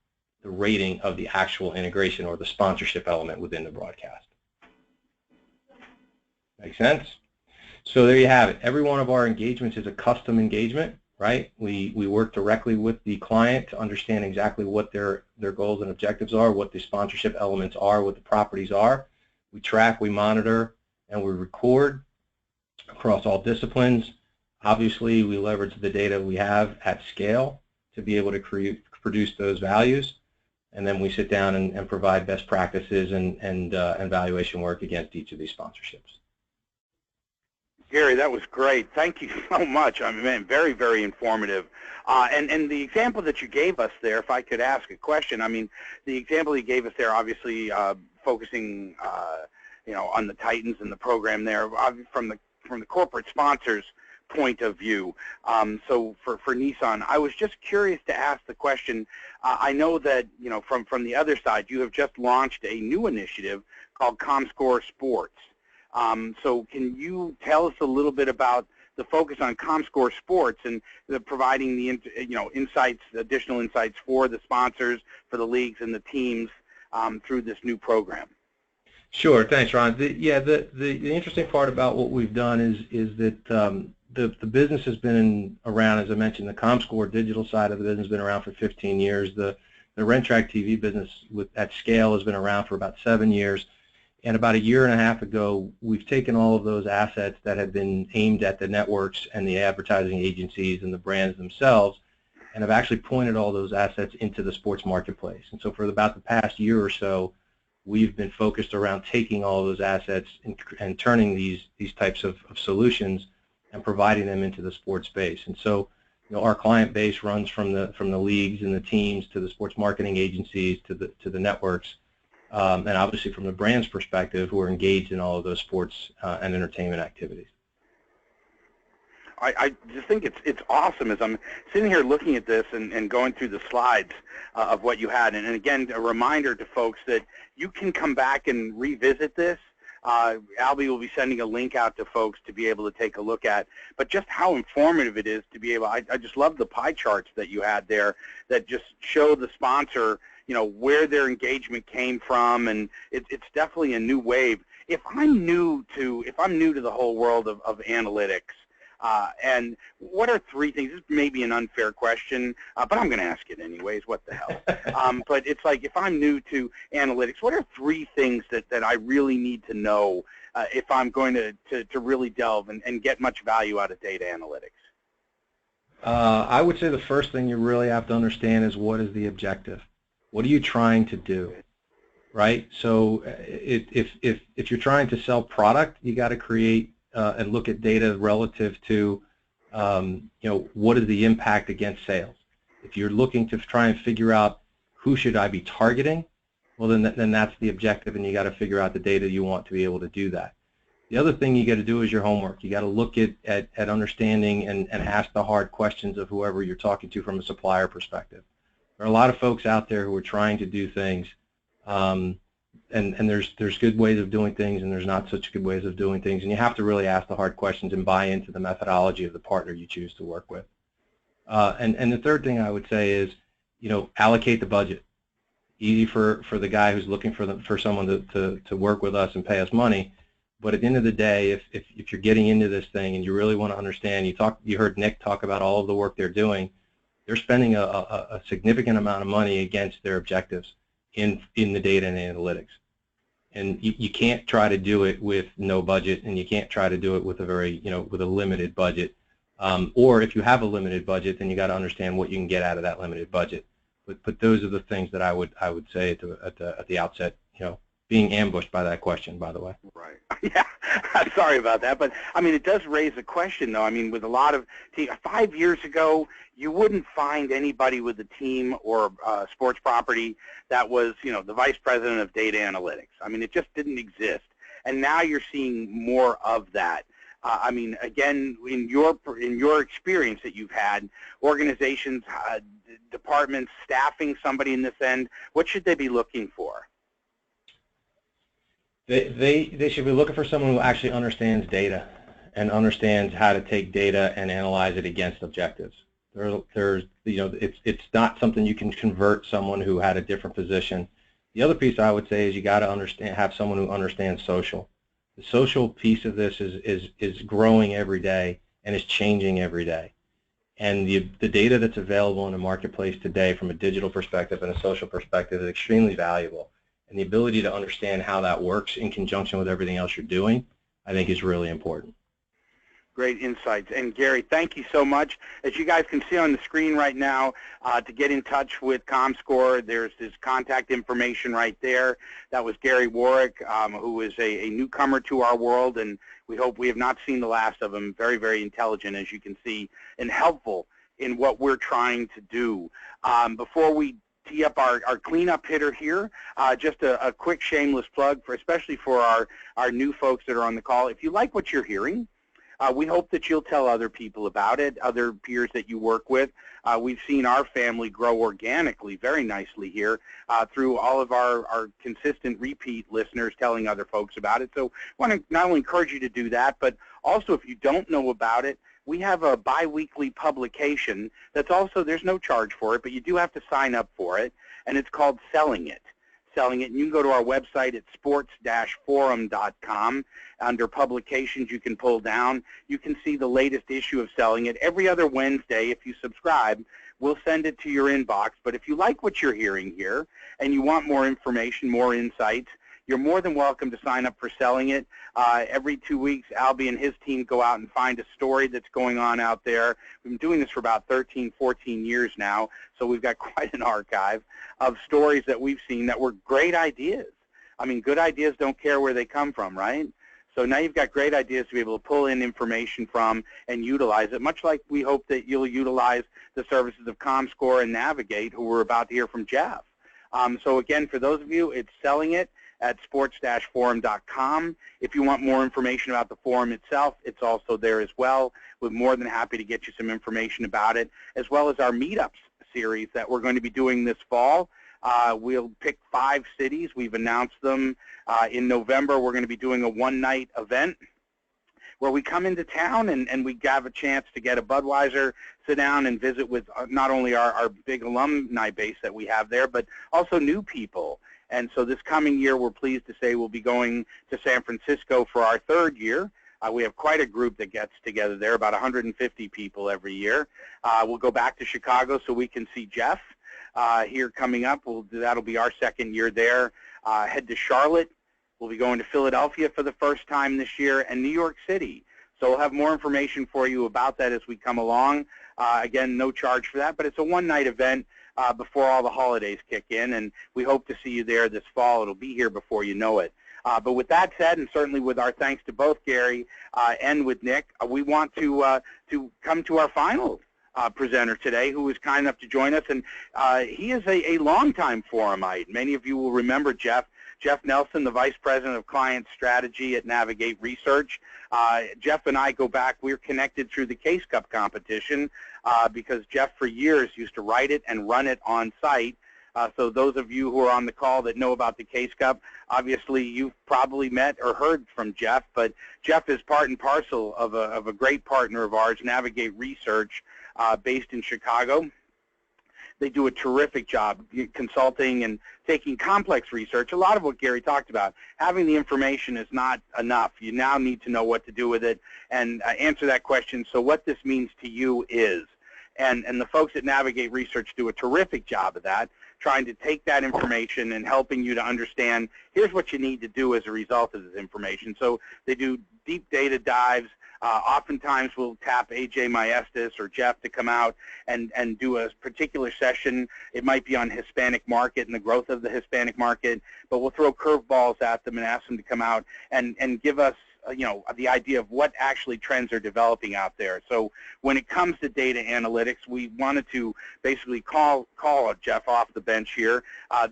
the rating of the actual integration or the sponsorship element within the broadcast. Make sense? So there you have it. Every one of our engagements is a custom engagement, right? We work directly with the client to understand exactly what their goals and objectives are, what the sponsorship elements are, what the properties are. We track, we monitor, and we record across all disciplines. Obviously, we leverage the data we have at scale to be able to produce those values, and then we sit down and provide best practices and evaluation work against each of these sponsorships. Gary, that was great. Thank you so much. I mean, very, very informative. And the example that you gave us there, if I could ask a question, I mean, the example you gave us there, obviously focusing, you know, on the Titans and the program there, from the corporate sponsors' point of view. So for Nissan, I was just curious to ask the question. I know that, you know, from the other side, you have just launched a new initiative called ComScore Sports. So can you tell us a little bit about the focus on ComScore Sports and providing the insights, additional insights for the sponsors, for the leagues and the teams through this new program? Sure, thanks, Ron. The interesting part about what we've done is that the business has been around, as I mentioned, the ComScore digital side of the business has been around for 15 years. The RenTrack TV business at scale has been around for about 7 years. And about 1.5 years ago, we've taken all of those assets that have been aimed at the networks and the advertising agencies and the brands themselves and have actually pointed all those assets into the sports marketplace. And so for about the past year or so, we've been focused around taking all of those assets and turning these types of solutions and providing them into the sports space. And so, you know, our client base runs from the leagues and the teams to the sports marketing agencies to the networks. And obviously from the brand's perspective, who are engaged in all of those sports and entertainment activities. I just think it's awesome as I'm sitting here looking at this and going through the slides of what you had. And again, a reminder to folks that you can come back and revisit this Albie will be sending a link out to folks to be able to take a look at. But just how informative it is to be able, I just love the pie charts that you had there that just show the sponsor, where their engagement came from, and it's definitely a new wave. If I'm new to the whole world of analytics, and what are three things? This may be an unfair question, but I'm going to ask it anyways. What the hell? But it's like, if I'm new to analytics, what are three things that I really need to know if I'm going to really delve and get much value out of data analytics? I would say the first thing you really have to understand is, what is the objective? What are you trying to do? Right? So if you're trying to sell product, you got to create and look at data relative to, what is the impact against sales. If you're looking to try and figure out who should I be targeting, well, then that's the objective, and you got to figure out the data you want to be able to do that. The other thing you got to do is your homework. You got to look at understanding and ask the hard questions of whoever you're talking to from a supplier perspective. There are a lot of folks out there who are trying to do things, and there's good ways of doing things, and there's not such good ways of doing things, and you have to really ask the hard questions and buy into the methodology of the partner you choose to work with. And the third thing I would say is, allocate the budget. Easy for the guy who's looking for someone to work with us and pay us money, but at the end of the day, if you're getting into this thing and you really want to understand, you heard Nick talk about all of the work they're doing. They're spending a significant amount of money against their objectives in the data and analytics. And you can't try to do it with no budget, and you can't try to do it with with a limited budget. Or if you have a limited budget, then you got to understand what you can get out of that limited budget. But those are the things that I would say at the outset. Being ambushed by that question, by the way. Right. Yeah. I'm sorry about that, but I mean, it does raise a question, though. I mean, with a lot of 5 years ago, you wouldn't find anybody with a team or sports property that was, the vice president of data analytics. I mean, it just didn't exist, and now you're seeing more of that. I mean, again, in your experience that you've had, organizations, departments, staffing somebody in this end, what should they be looking for? They should be looking for someone who actually understands data and understands how to take data and analyze it against objectives. It's not something you can convert someone who had a different position. The other piece I would say is you got to have someone who understands social. The social piece of this is growing every day and is changing every day. And the data that's available in the marketplace today from a digital perspective and a social perspective is extremely valuable. And the ability to understand how that works in conjunction with everything else you're doing, I think, is really important. Great insights. And Gary, thank you so much. As you guys can see on the screen right now, to get in touch with ComScore, there's this contact information right there. That was Gary Warwick, who is a newcomer to our world, and we hope we have not seen the last of him. Very, very intelligent, as you can see, and helpful in what we're trying to do. Before we tee up our cleanup hitter here, just a quick shameless plug, especially for our new folks that are on the call. If you like what you're hearing, we hope that you'll tell other people about it, other peers that you work with. We've seen our family grow organically very nicely here through all of our consistent repeat listeners telling other folks about it. So I want to not only encourage you to do that, but also if you don't know about it, we have a bi-weekly publication that's also, there's no charge for it, but you do have to sign up for it, and it's called Selling It. And you can go to our website at sports-forum.com. Under publications, you can pull down. You can see the latest issue of Selling It. Every other Wednesday, if you subscribe, we'll send it to your inbox. But if you like what you're hearing here and you want more information, more insights, you're more than welcome to sign up for Selling It. Every 2 weeks, Albie and his team go out and find a story that's going on out there. We've been doing this for about 13, 14 years now, so we've got quite an archive of stories that we've seen that were great ideas. I mean, good ideas don't care where they come from, right? So now you've got great ideas to be able to pull in information from and utilize it, much like we hope that you'll utilize the services of ComScore and Navigate, who we're about to hear from Jeff. So again, for those of you, it's Selling It at sports-forum.com. If you want more information about the forum itself, it's also there as well. We're more than happy to get you some information about it, as well as our meetups series that we're going to be doing this fall. We'll pick 5 cities. We've announced them. In November, we're going to be doing a one-night event where we come into town and we have a chance to get a Budweiser, sit down and visit with not only our big alumni base that we have there, but also new people. And so this coming year, we're pleased to say we'll be going to San Francisco for our 3rd year. We have quite a group that gets together there, about 150 people every year. We'll go back to Chicago so we can see Jeff here coming up. That'll be our 2nd year there. Head to Charlotte. We'll be going to Philadelphia for the first time this year, and New York City. So we'll have more information for you about that as we come along. Again, no charge for that, but it's a one-night event before all the holidays kick in, and we hope to see you there this fall. It'll be here before you know it. But with that said, and certainly with our thanks to both Gary and with Nick, we want to come to our final presenter today, who was kind enough to join us. And he is a longtime forumite. Many of you will remember Jeff Nelson, the Vice President of Client Strategy at Navigate Research. Jeff and I go back. We're connected through the Case Cup competition because Jeff for years used to write it and run it on site. So those of you who are on the call that know about the Case Cup, obviously you've probably met or heard from Jeff, but Jeff is part and parcel of a great partner of ours, Navigate Research, based in Chicago. They do a terrific job consulting and taking complex research. A lot of what Gary talked about, having the information is not enough. You now need to know what to do with it and answer that question. So what this means to you is, and the folks at Navigate Research do a terrific job of that, trying to take that information and helping you to understand, here's what you need to do as a result of this information. So they do deep data dives. Oftentimes we'll tap AJ Maestas or Jeff to come out and do a particular session. It might be on Hispanic market and the growth of the Hispanic market, but we'll throw curveballs at them and ask them to come out and give us the idea of what actually trends are developing out there. So when it comes to data analytics, we wanted to basically call Jeff off the bench here.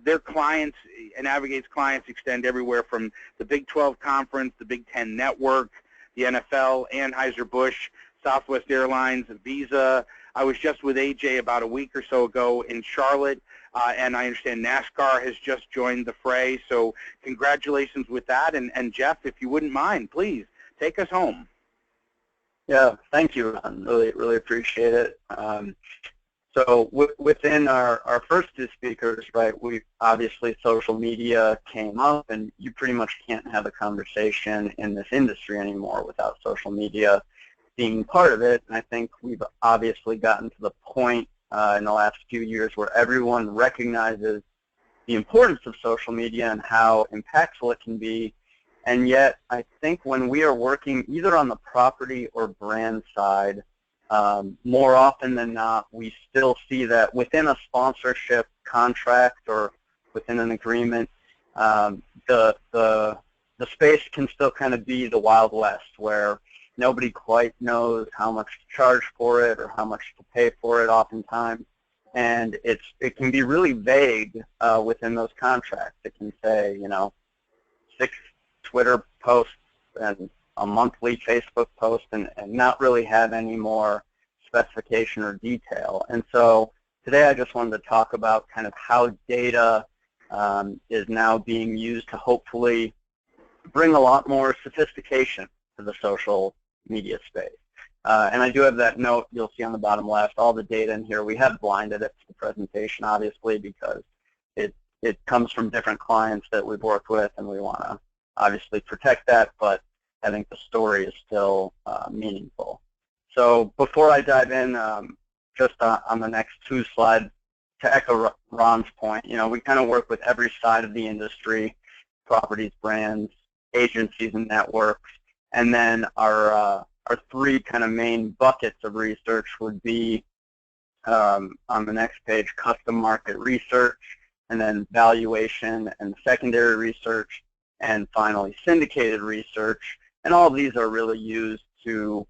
Their clients, Navigate's clients, extend everywhere from the Big 12 Conference, the Big 10 Network, the NFL, Anheuser-Busch, Southwest Airlines, Visa. I was just with AJ about a week or so ago in Charlotte, and I understand NASCAR has just joined the fray. So congratulations with that. And Jeff, if you wouldn't mind, please take us home. Yeah, thank you, Ron. Really appreciate it. So within our first 2 speakers, right, we obviously social media came up, and you pretty much can't have a conversation in this industry anymore without social media being part of it. And I think we've obviously gotten to the point in the last few years where everyone recognizes the importance of social media and how impactful it can be. And yet, I think when we are working either on the property or brand side, more often than not, we still see that within a sponsorship contract or within an agreement, the space can still kind of be the Wild West, where nobody quite knows how much to charge for it or how much to pay for it oftentimes. And it can be really vague within those contracts. It can say, 6 Twitter posts and a monthly Facebook post and not really have any more specification or detail. And so today I just wanted to talk about kind of how data is now being used to hopefully bring a lot more sophistication to the social media space. And I do have that note you'll see on the bottom left, all the data in here. We have blinded it to the presentation, obviously, because it comes from different clients that we've worked with, and we want to obviously protect that, but I think the story is still meaningful. So before I dive in, just on the next 2 slides, to echo Ron's point, we kind of work with every side of the industry, properties, brands, agencies, and networks. And then our 3 kind of main buckets of research would be, on the next page, custom market research, and then valuation and secondary research, and finally syndicated research. And all of these are really used to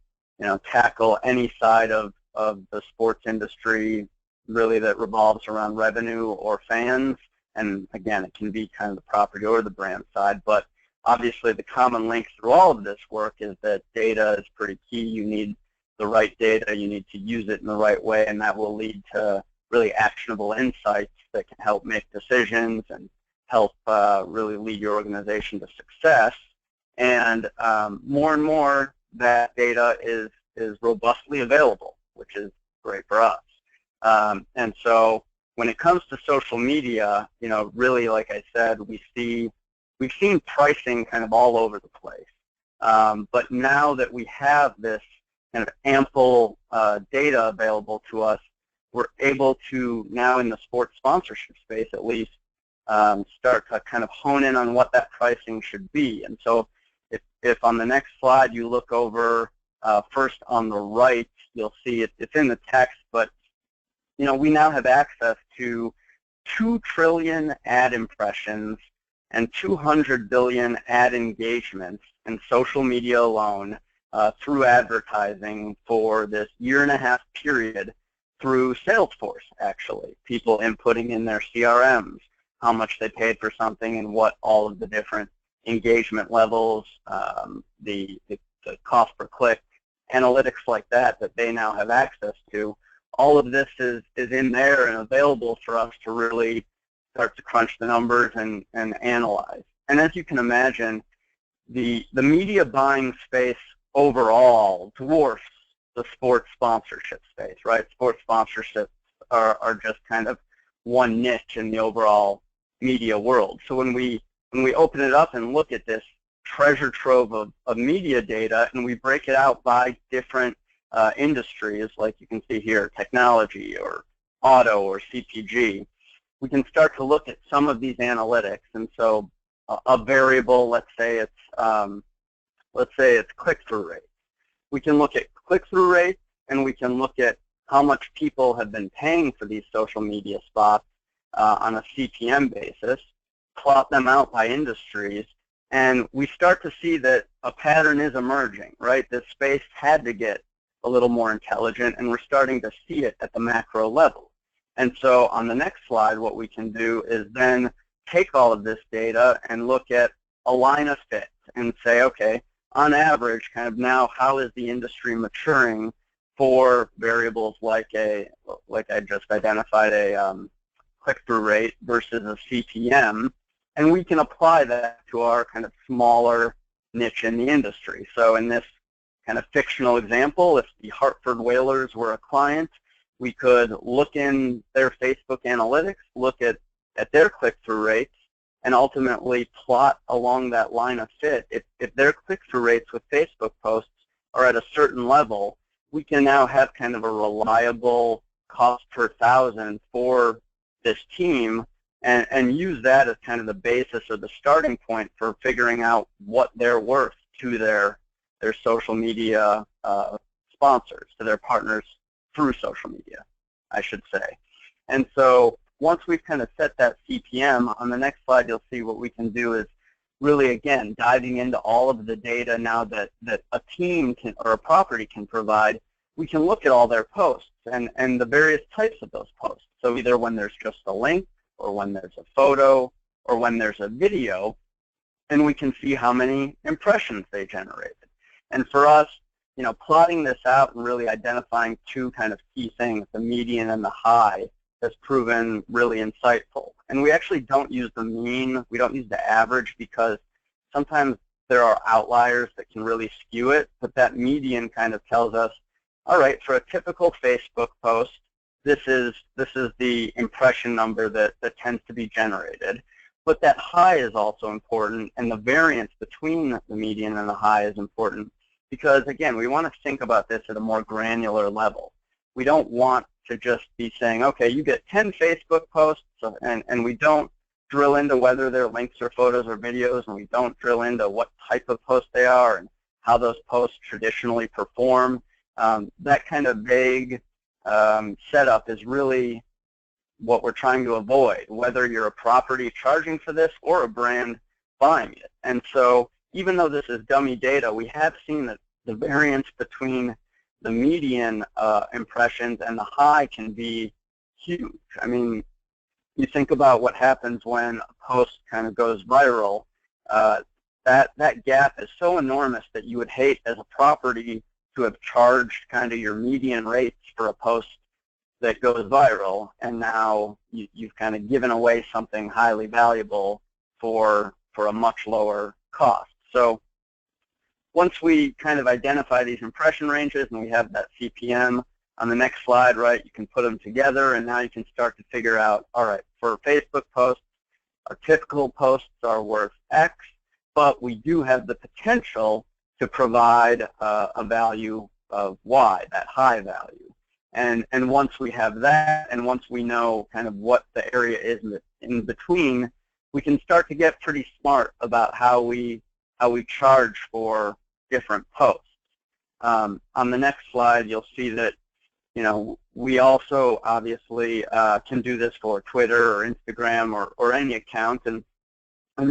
tackle any side of the sports industry really that revolves around revenue or fans. And again, it can be kind of the property or the brand side, but obviously the common link through all of this work is that data is pretty key. You need the right data, you need to use it in the right way, and that will lead to really actionable insights that can help make decisions and help really lead your organization to success. And more that data is robustly available, which is great for us. And so when it comes to social media, really, like I said, we've seen pricing kind of all over the place. But now that we have this kind of ample data available to us, we're able to now in the sports sponsorship space at least start to kind of hone in on what that pricing should be. And so if on the next slide you look over first on the right, you'll see it's in the text, but we now have access to 2 trillion ad impressions and 200 billion ad engagements in social media alone through advertising for this 1.5 year period through Salesforce, actually. People inputting in their CRMs how much they paid for something and what all of the different engagement levels, the cost per click, analytics like that they now have access to. All of this is in there and available for us to really start to crunch the numbers and analyze. And as you can imagine, the media buying space overall dwarfs the sports sponsorship space, right? Sports sponsorships are just kind of one niche in the overall media world. So when we open it up and look at this treasure trove of media data and we break it out by different industries, like you can see here, technology or auto or CPG, we can start to look at some of these analytics. And so a variable, let's say it's click-through rate. We can look at click-through rates, and we can look at how much people have been paying for these social media spots on a CPM basis, plot them out by industries, and we start to see that a pattern is emerging, right? This space had to get a little more intelligent, and we're starting to see it at the macro level. And so on the next slide, what we can do is then take all of this data and look at a line of fit and say, okay, on average, kind of now, how is the industry maturing for variables like I just identified, a click-through rate versus a CPM, and we can apply that to our kind of smaller niche in the industry. So in this kind of fictional example, if the Hartford Whalers were a client, we could look in their Facebook analytics, look at their click-through rates, and ultimately plot along that line of fit. If their click-through rates with Facebook posts are at a certain level, we can now have kind of a reliable cost per thousand for this team and use that as kind of the basis or the starting point for figuring out what they're worth to their social media sponsors, to their partners through social media, I should say. And so once we've kind of set that CPM, on the next slide you'll see what we can do is really, again, diving into all of the data now that a team can, or a property can provide. We can look at all their posts and the various types of those posts. So either when there's just a link, or when there's a photo, or when there's a video, and we can see how many impressions they generated. And for us, plotting this out and really identifying two kind of key things, the median and the high, has proven really insightful. And we actually don't use the mean, we don't use the average, because sometimes there are outliers that can really skew it, but that median kind of tells us, all right, for a typical Facebook post, this is the impression number that tends to be generated. But that high is also important, and the variance between the median and the high is important, because again, we want to think about this at a more granular level. We don't want to just be saying, okay, you get 10 Facebook posts, and we don't drill into whether they're links or photos or videos, and we don't drill into what type of post they are and how those posts traditionally perform. That kind of vague setup is really what we're trying to avoid, whether you're a property charging for this or a brand buying it. And so even though this is dummy data, we have seen that the variance between the median impressions and the high can be huge. I mean, you think about what happens when a post kind of goes viral. That gap is so enormous that you would hate as a property to have charged kind of your median rates for a post that goes viral, and now you've kind of given away something highly valuable for a much lower cost. So once we kind of identify these impression ranges and we have that CPM on the next slide, right, you can put them together, and now you can start to figure out, all right, for Facebook posts, our typical posts are worth X, but we do have the potential to provide a value of Y, that high value. And once we have that, and once we know kind of what the area is in between, we can start to get pretty smart about how we charge for different posts. On the next slide, you'll see that, you know, we also obviously can do this for Twitter or Instagram or any account, and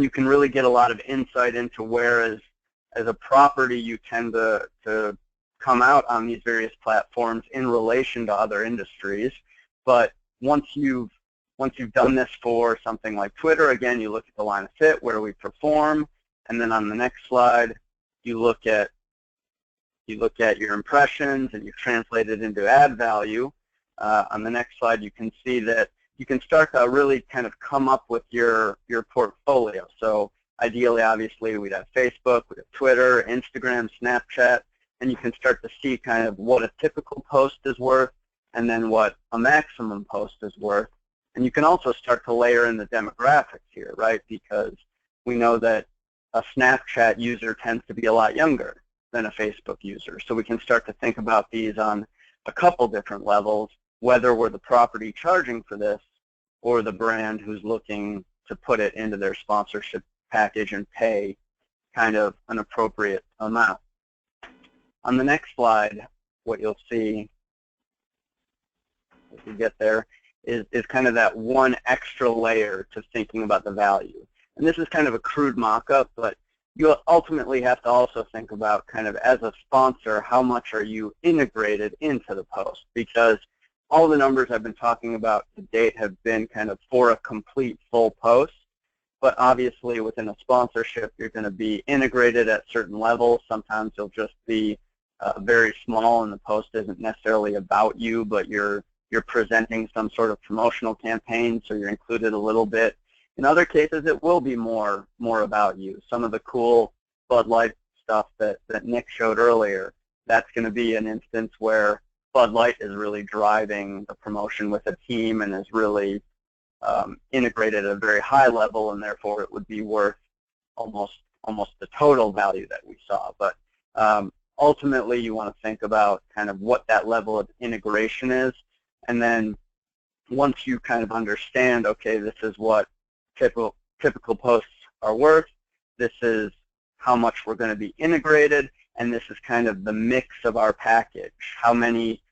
you can really get a lot of insight into where as a property you tend to come out on these various platforms in relation to other industries. But once you've done this for something like Twitter, again, you look at the line of fit where we perform, and then on the next slide, you look at your impressions and you translate it into ad value. On the next slide, you can see that you can start to really kind of come up with your portfolio. So ideally, obviously, we'd have Facebook, we'd have Twitter, Instagram, Snapchat, and you can start to see kind of what a typical post is worth and then what a maximum post is worth. And you can also start to layer in the demographics here, right? Because we know that a Snapchat user tends to be a lot younger than a Facebook user. So we can start to think about these on a couple different levels, whether we're the property charging for this or the brand who's looking to put it into their sponsorship package and pay kind of an appropriate amount. On the next slide, what you'll see, if you get there, is kind of that one extra layer to thinking about the value. And this is kind of a crude mock-up, but you ultimately have to also think about kind of as a sponsor, how much are you integrated into the post? Because all the numbers I've been talking about to date have been kind of for a complete full post. But obviously within a sponsorship, you're going to be integrated at certain levels. Sometimes you'll just be very small and the post isn't necessarily about you, but you're presenting some sort of promotional campaign, so you're included a little bit. In other cases, it will be more about you. Some of the cool Bud Light stuff that Nick showed earlier, that's going to be an instance where Bud Light is really driving the promotion with a team and is really integrated at a very high level, and therefore it would be worth almost the total value that we saw. But ultimately, you want to think about kind of what that level of integration is, and then once you kind of understand, okay, this is what typical posts are worth, this is how much we're going to be integrated, and this is kind of the mix of our package. How many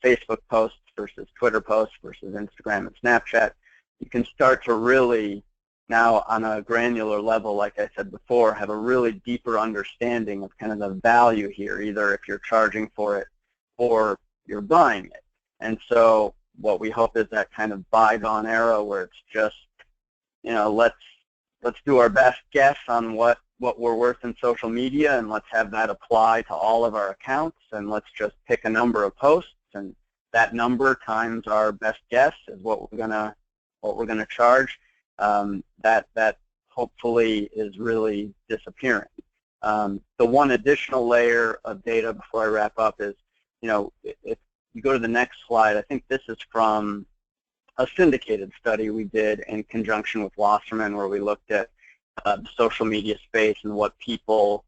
Facebook posts versus Twitter posts versus Instagram and Snapchat. You can start to really now on a granular level, like I said before, have a really deeper understanding of kind of the value here, either if you're charging for it or you're buying it. And so what we hope is that kind of bygone era where it's just, you know, let's do our best guess on what we're worth in social media, and let's have that apply to all of our accounts, and let's just pick a number of posts, and that number times our best guess is what we're gonna charge. That hopefully is really disappearing. The one additional layer of data before I wrap up is, you know, if you go to the next slide, I think this is from a syndicated study we did in conjunction with Wasserman, where we looked at the social media space and what people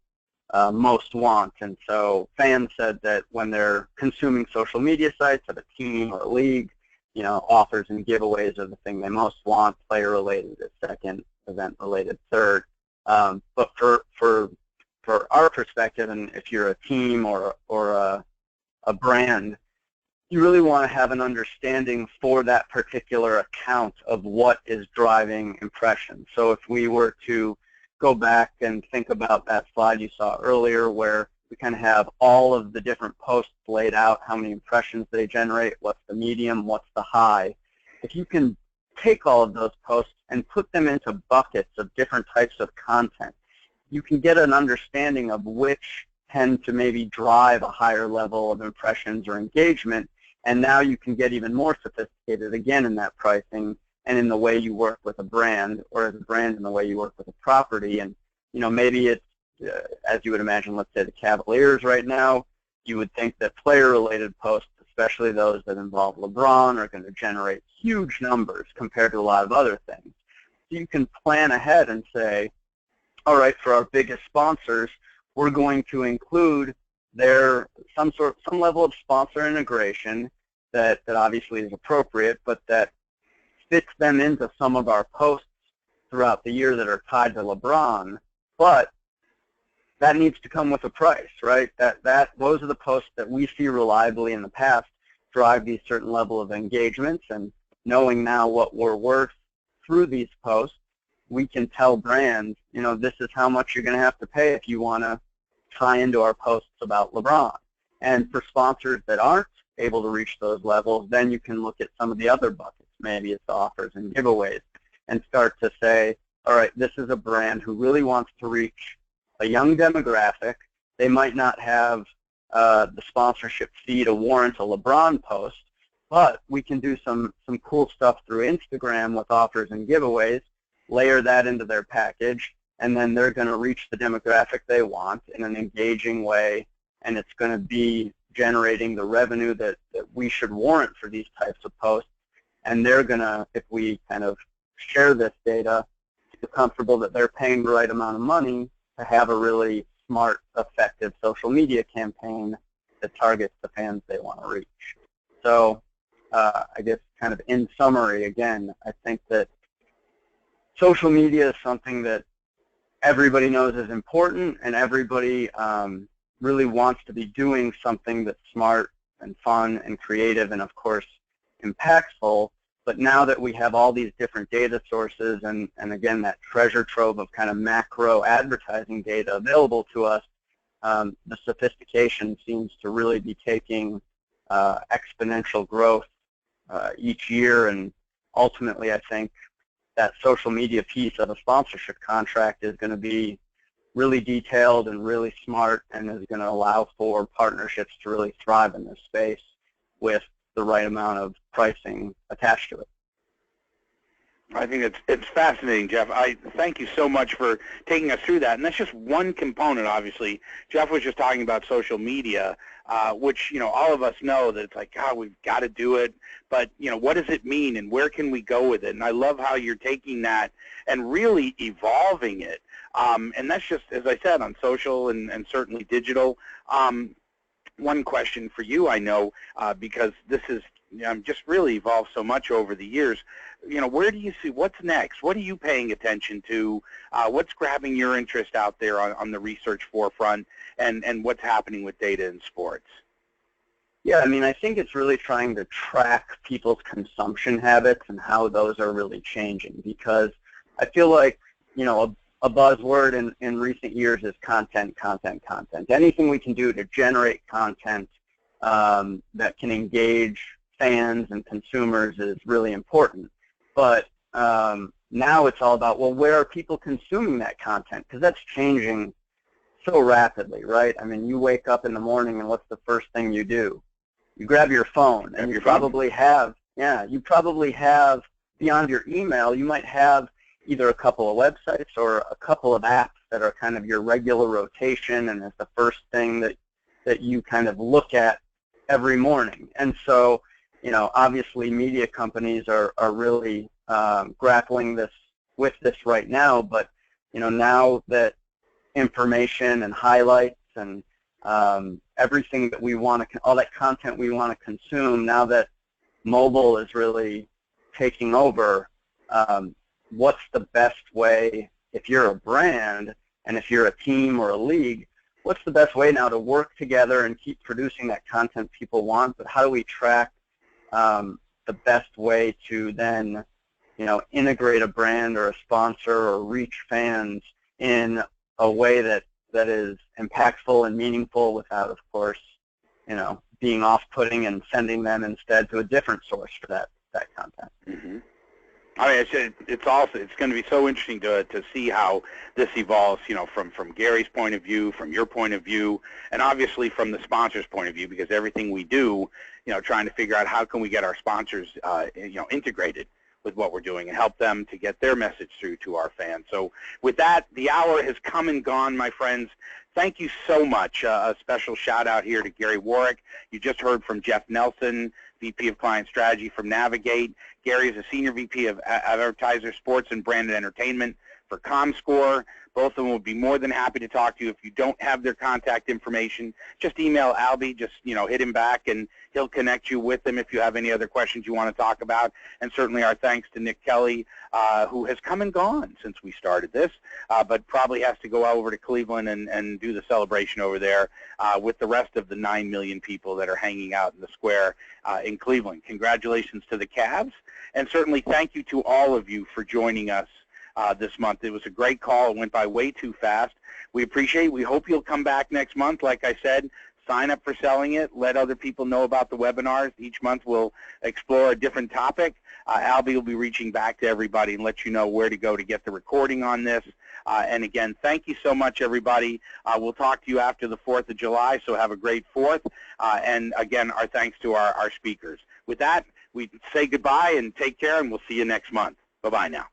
most want. And so fans said that when they're consuming social media sites of a team or a league, you know, offers and giveaways are the thing they most want. Player-related is second, event-related third. But for our perspective, and if you're a team or a brand, you really want to have an understanding for that particular account of what is driving impressions. So if we were to go back and think about that slide you saw earlier where we kind of have all of the different posts laid out, how many impressions they generate, what's the medium, what's the high. If you can take all of those posts and put them into buckets of different types of content, you can get an understanding of which tend to maybe drive a higher level of impressions or engagement, And now you can get even more sophisticated again in that pricing and in the way you work with a brand, or as a brand in the way you work with a property. And maybe it's, as you would imagine, let's say the Cavaliers right now, you would think that player-related posts, especially those that involve LeBron, are going to generate huge numbers compared to a lot of other things. So you can plan ahead and say, all right, for our biggest sponsors, we're going to include some level of sponsor integration that obviously is appropriate, but that fits them into some of our posts throughout the year that are tied to LeBron. But that needs to come with a price, right? Those are the posts that we see reliably in the past drive these certain level of engagements, and knowing now what we're worth through these posts, we can tell brands, this is how much you're going to have to pay if you want to tie into our posts about LeBron. And for sponsors that aren't able to reach those levels, then you can look at some of the other buckets. Maybe it's offers and giveaways, and start to say, all right, this is a brand who really wants to reach a young demographic. They might not have the sponsorship fee to warrant a LeBron post, but we can do some cool stuff through Instagram with offers and giveaways, layer that into their package, and then they're going to reach the demographic they want in an engaging way, and it's going to be generating the revenue that we should warrant for these types of posts. And they're going to, if we kind of share this data, feel comfortable that they're paying the right amount of money to have a really smart, effective social media campaign that targets the fans they want to reach. So I guess kind of in summary, again, I think that social media is something that everybody knows is important, and everybody really wants to be doing something that's smart and fun and creative and, of course, impactful. But now that we have all these different data sources and again, that treasure trove of kind of macro advertising data available to us, the sophistication seems to really be taking exponential growth each year. And ultimately, I think that social media piece of a sponsorship contract is going to be really detailed and really smart, and is going to allow for partnerships to really thrive in this space with the right amount of pricing attached to it. I think it's fascinating, Jeff. I thank you so much for taking us through that. And that's just one component, obviously. Jeff was just talking about social media, which, all of us know that it's like, God, we've got to do it. But, what does it mean, and where can we go with it? And I love how you're taking that and really evolving it. And that's just, as I said, on social and certainly digital. One question for you, I know, because this is just really evolved so much over the years. Where do you see what's next? What are you paying attention to? What's grabbing your interest out there on the research forefront, and what's happening with data in sports? Yeah, I think it's really trying to track people's consumption habits and how those are really changing, because I feel like, a buzzword in recent years is content. Anything we can do to generate content that can engage fans and consumers is really important. But now it's all about, well, where are people consuming that content? Because that's changing so rapidly, right? You wake up in the morning, and what's the first thing you do? You grab your phone, and you probably have, beyond your email, you might have either a couple of websites or a couple of apps that are kind of your regular rotation, and it's the first thing that you kind of look at every morning. And so, obviously media companies are really grappling with this right now, but, now that information and highlights and everything that we want to, all that content we want to consume, now that mobile is really taking over, what's the best way, if you're a brand and if you're a team or a league, what's the best way now to work together and keep producing that content people want? But how do we track the best way to then, integrate a brand or a sponsor or reach fans in a way that is impactful and meaningful without, of course, being off-putting and sending them instead to a different source for that content. Mm-hmm. It's going to be so interesting to see how this evolves, from Gary's point of view, from your point of view, and obviously from the sponsor's point of view, because everything we do trying to figure out how can we get our sponsors, integrated with what we're doing and help them to get their message through to our fans. So with that, the hour has come and gone, my friends. Thank you so much. A special shout out here to Gary Warwick. You just heard from Jeff Nelson, VP of Client Strategy from Navigate. Gary is a Senior VP of Advertiser Sports and Branded Entertainment for ComScore. Both of them will be more than happy to talk to you. If you don't have their contact information, just email Albie, just hit him back, and he'll connect you with them if you have any other questions you want to talk about. And certainly our thanks to Nick Kelly, who has come and gone since we started this, but probably has to go over to Cleveland and do the celebration over there with the rest of the 9 million people that are hanging out in the square in Cleveland. Congratulations to the Cavs, and certainly thank you to all of you for joining us this month. It was a great call. It went by way too fast. We appreciate it. We hope you'll come back next month. Like I said, sign up for Selling It. Let other people know about the webinars. Each month we'll explore a different topic. Albie will be reaching back to everybody and let you know where to go to get the recording on this. And again, thank you so much, everybody. We'll talk to you after the 4th of July, so have a great 4th. And again, our thanks to our speakers. With that, we say goodbye and take care, and we'll see you next month. Bye-bye now.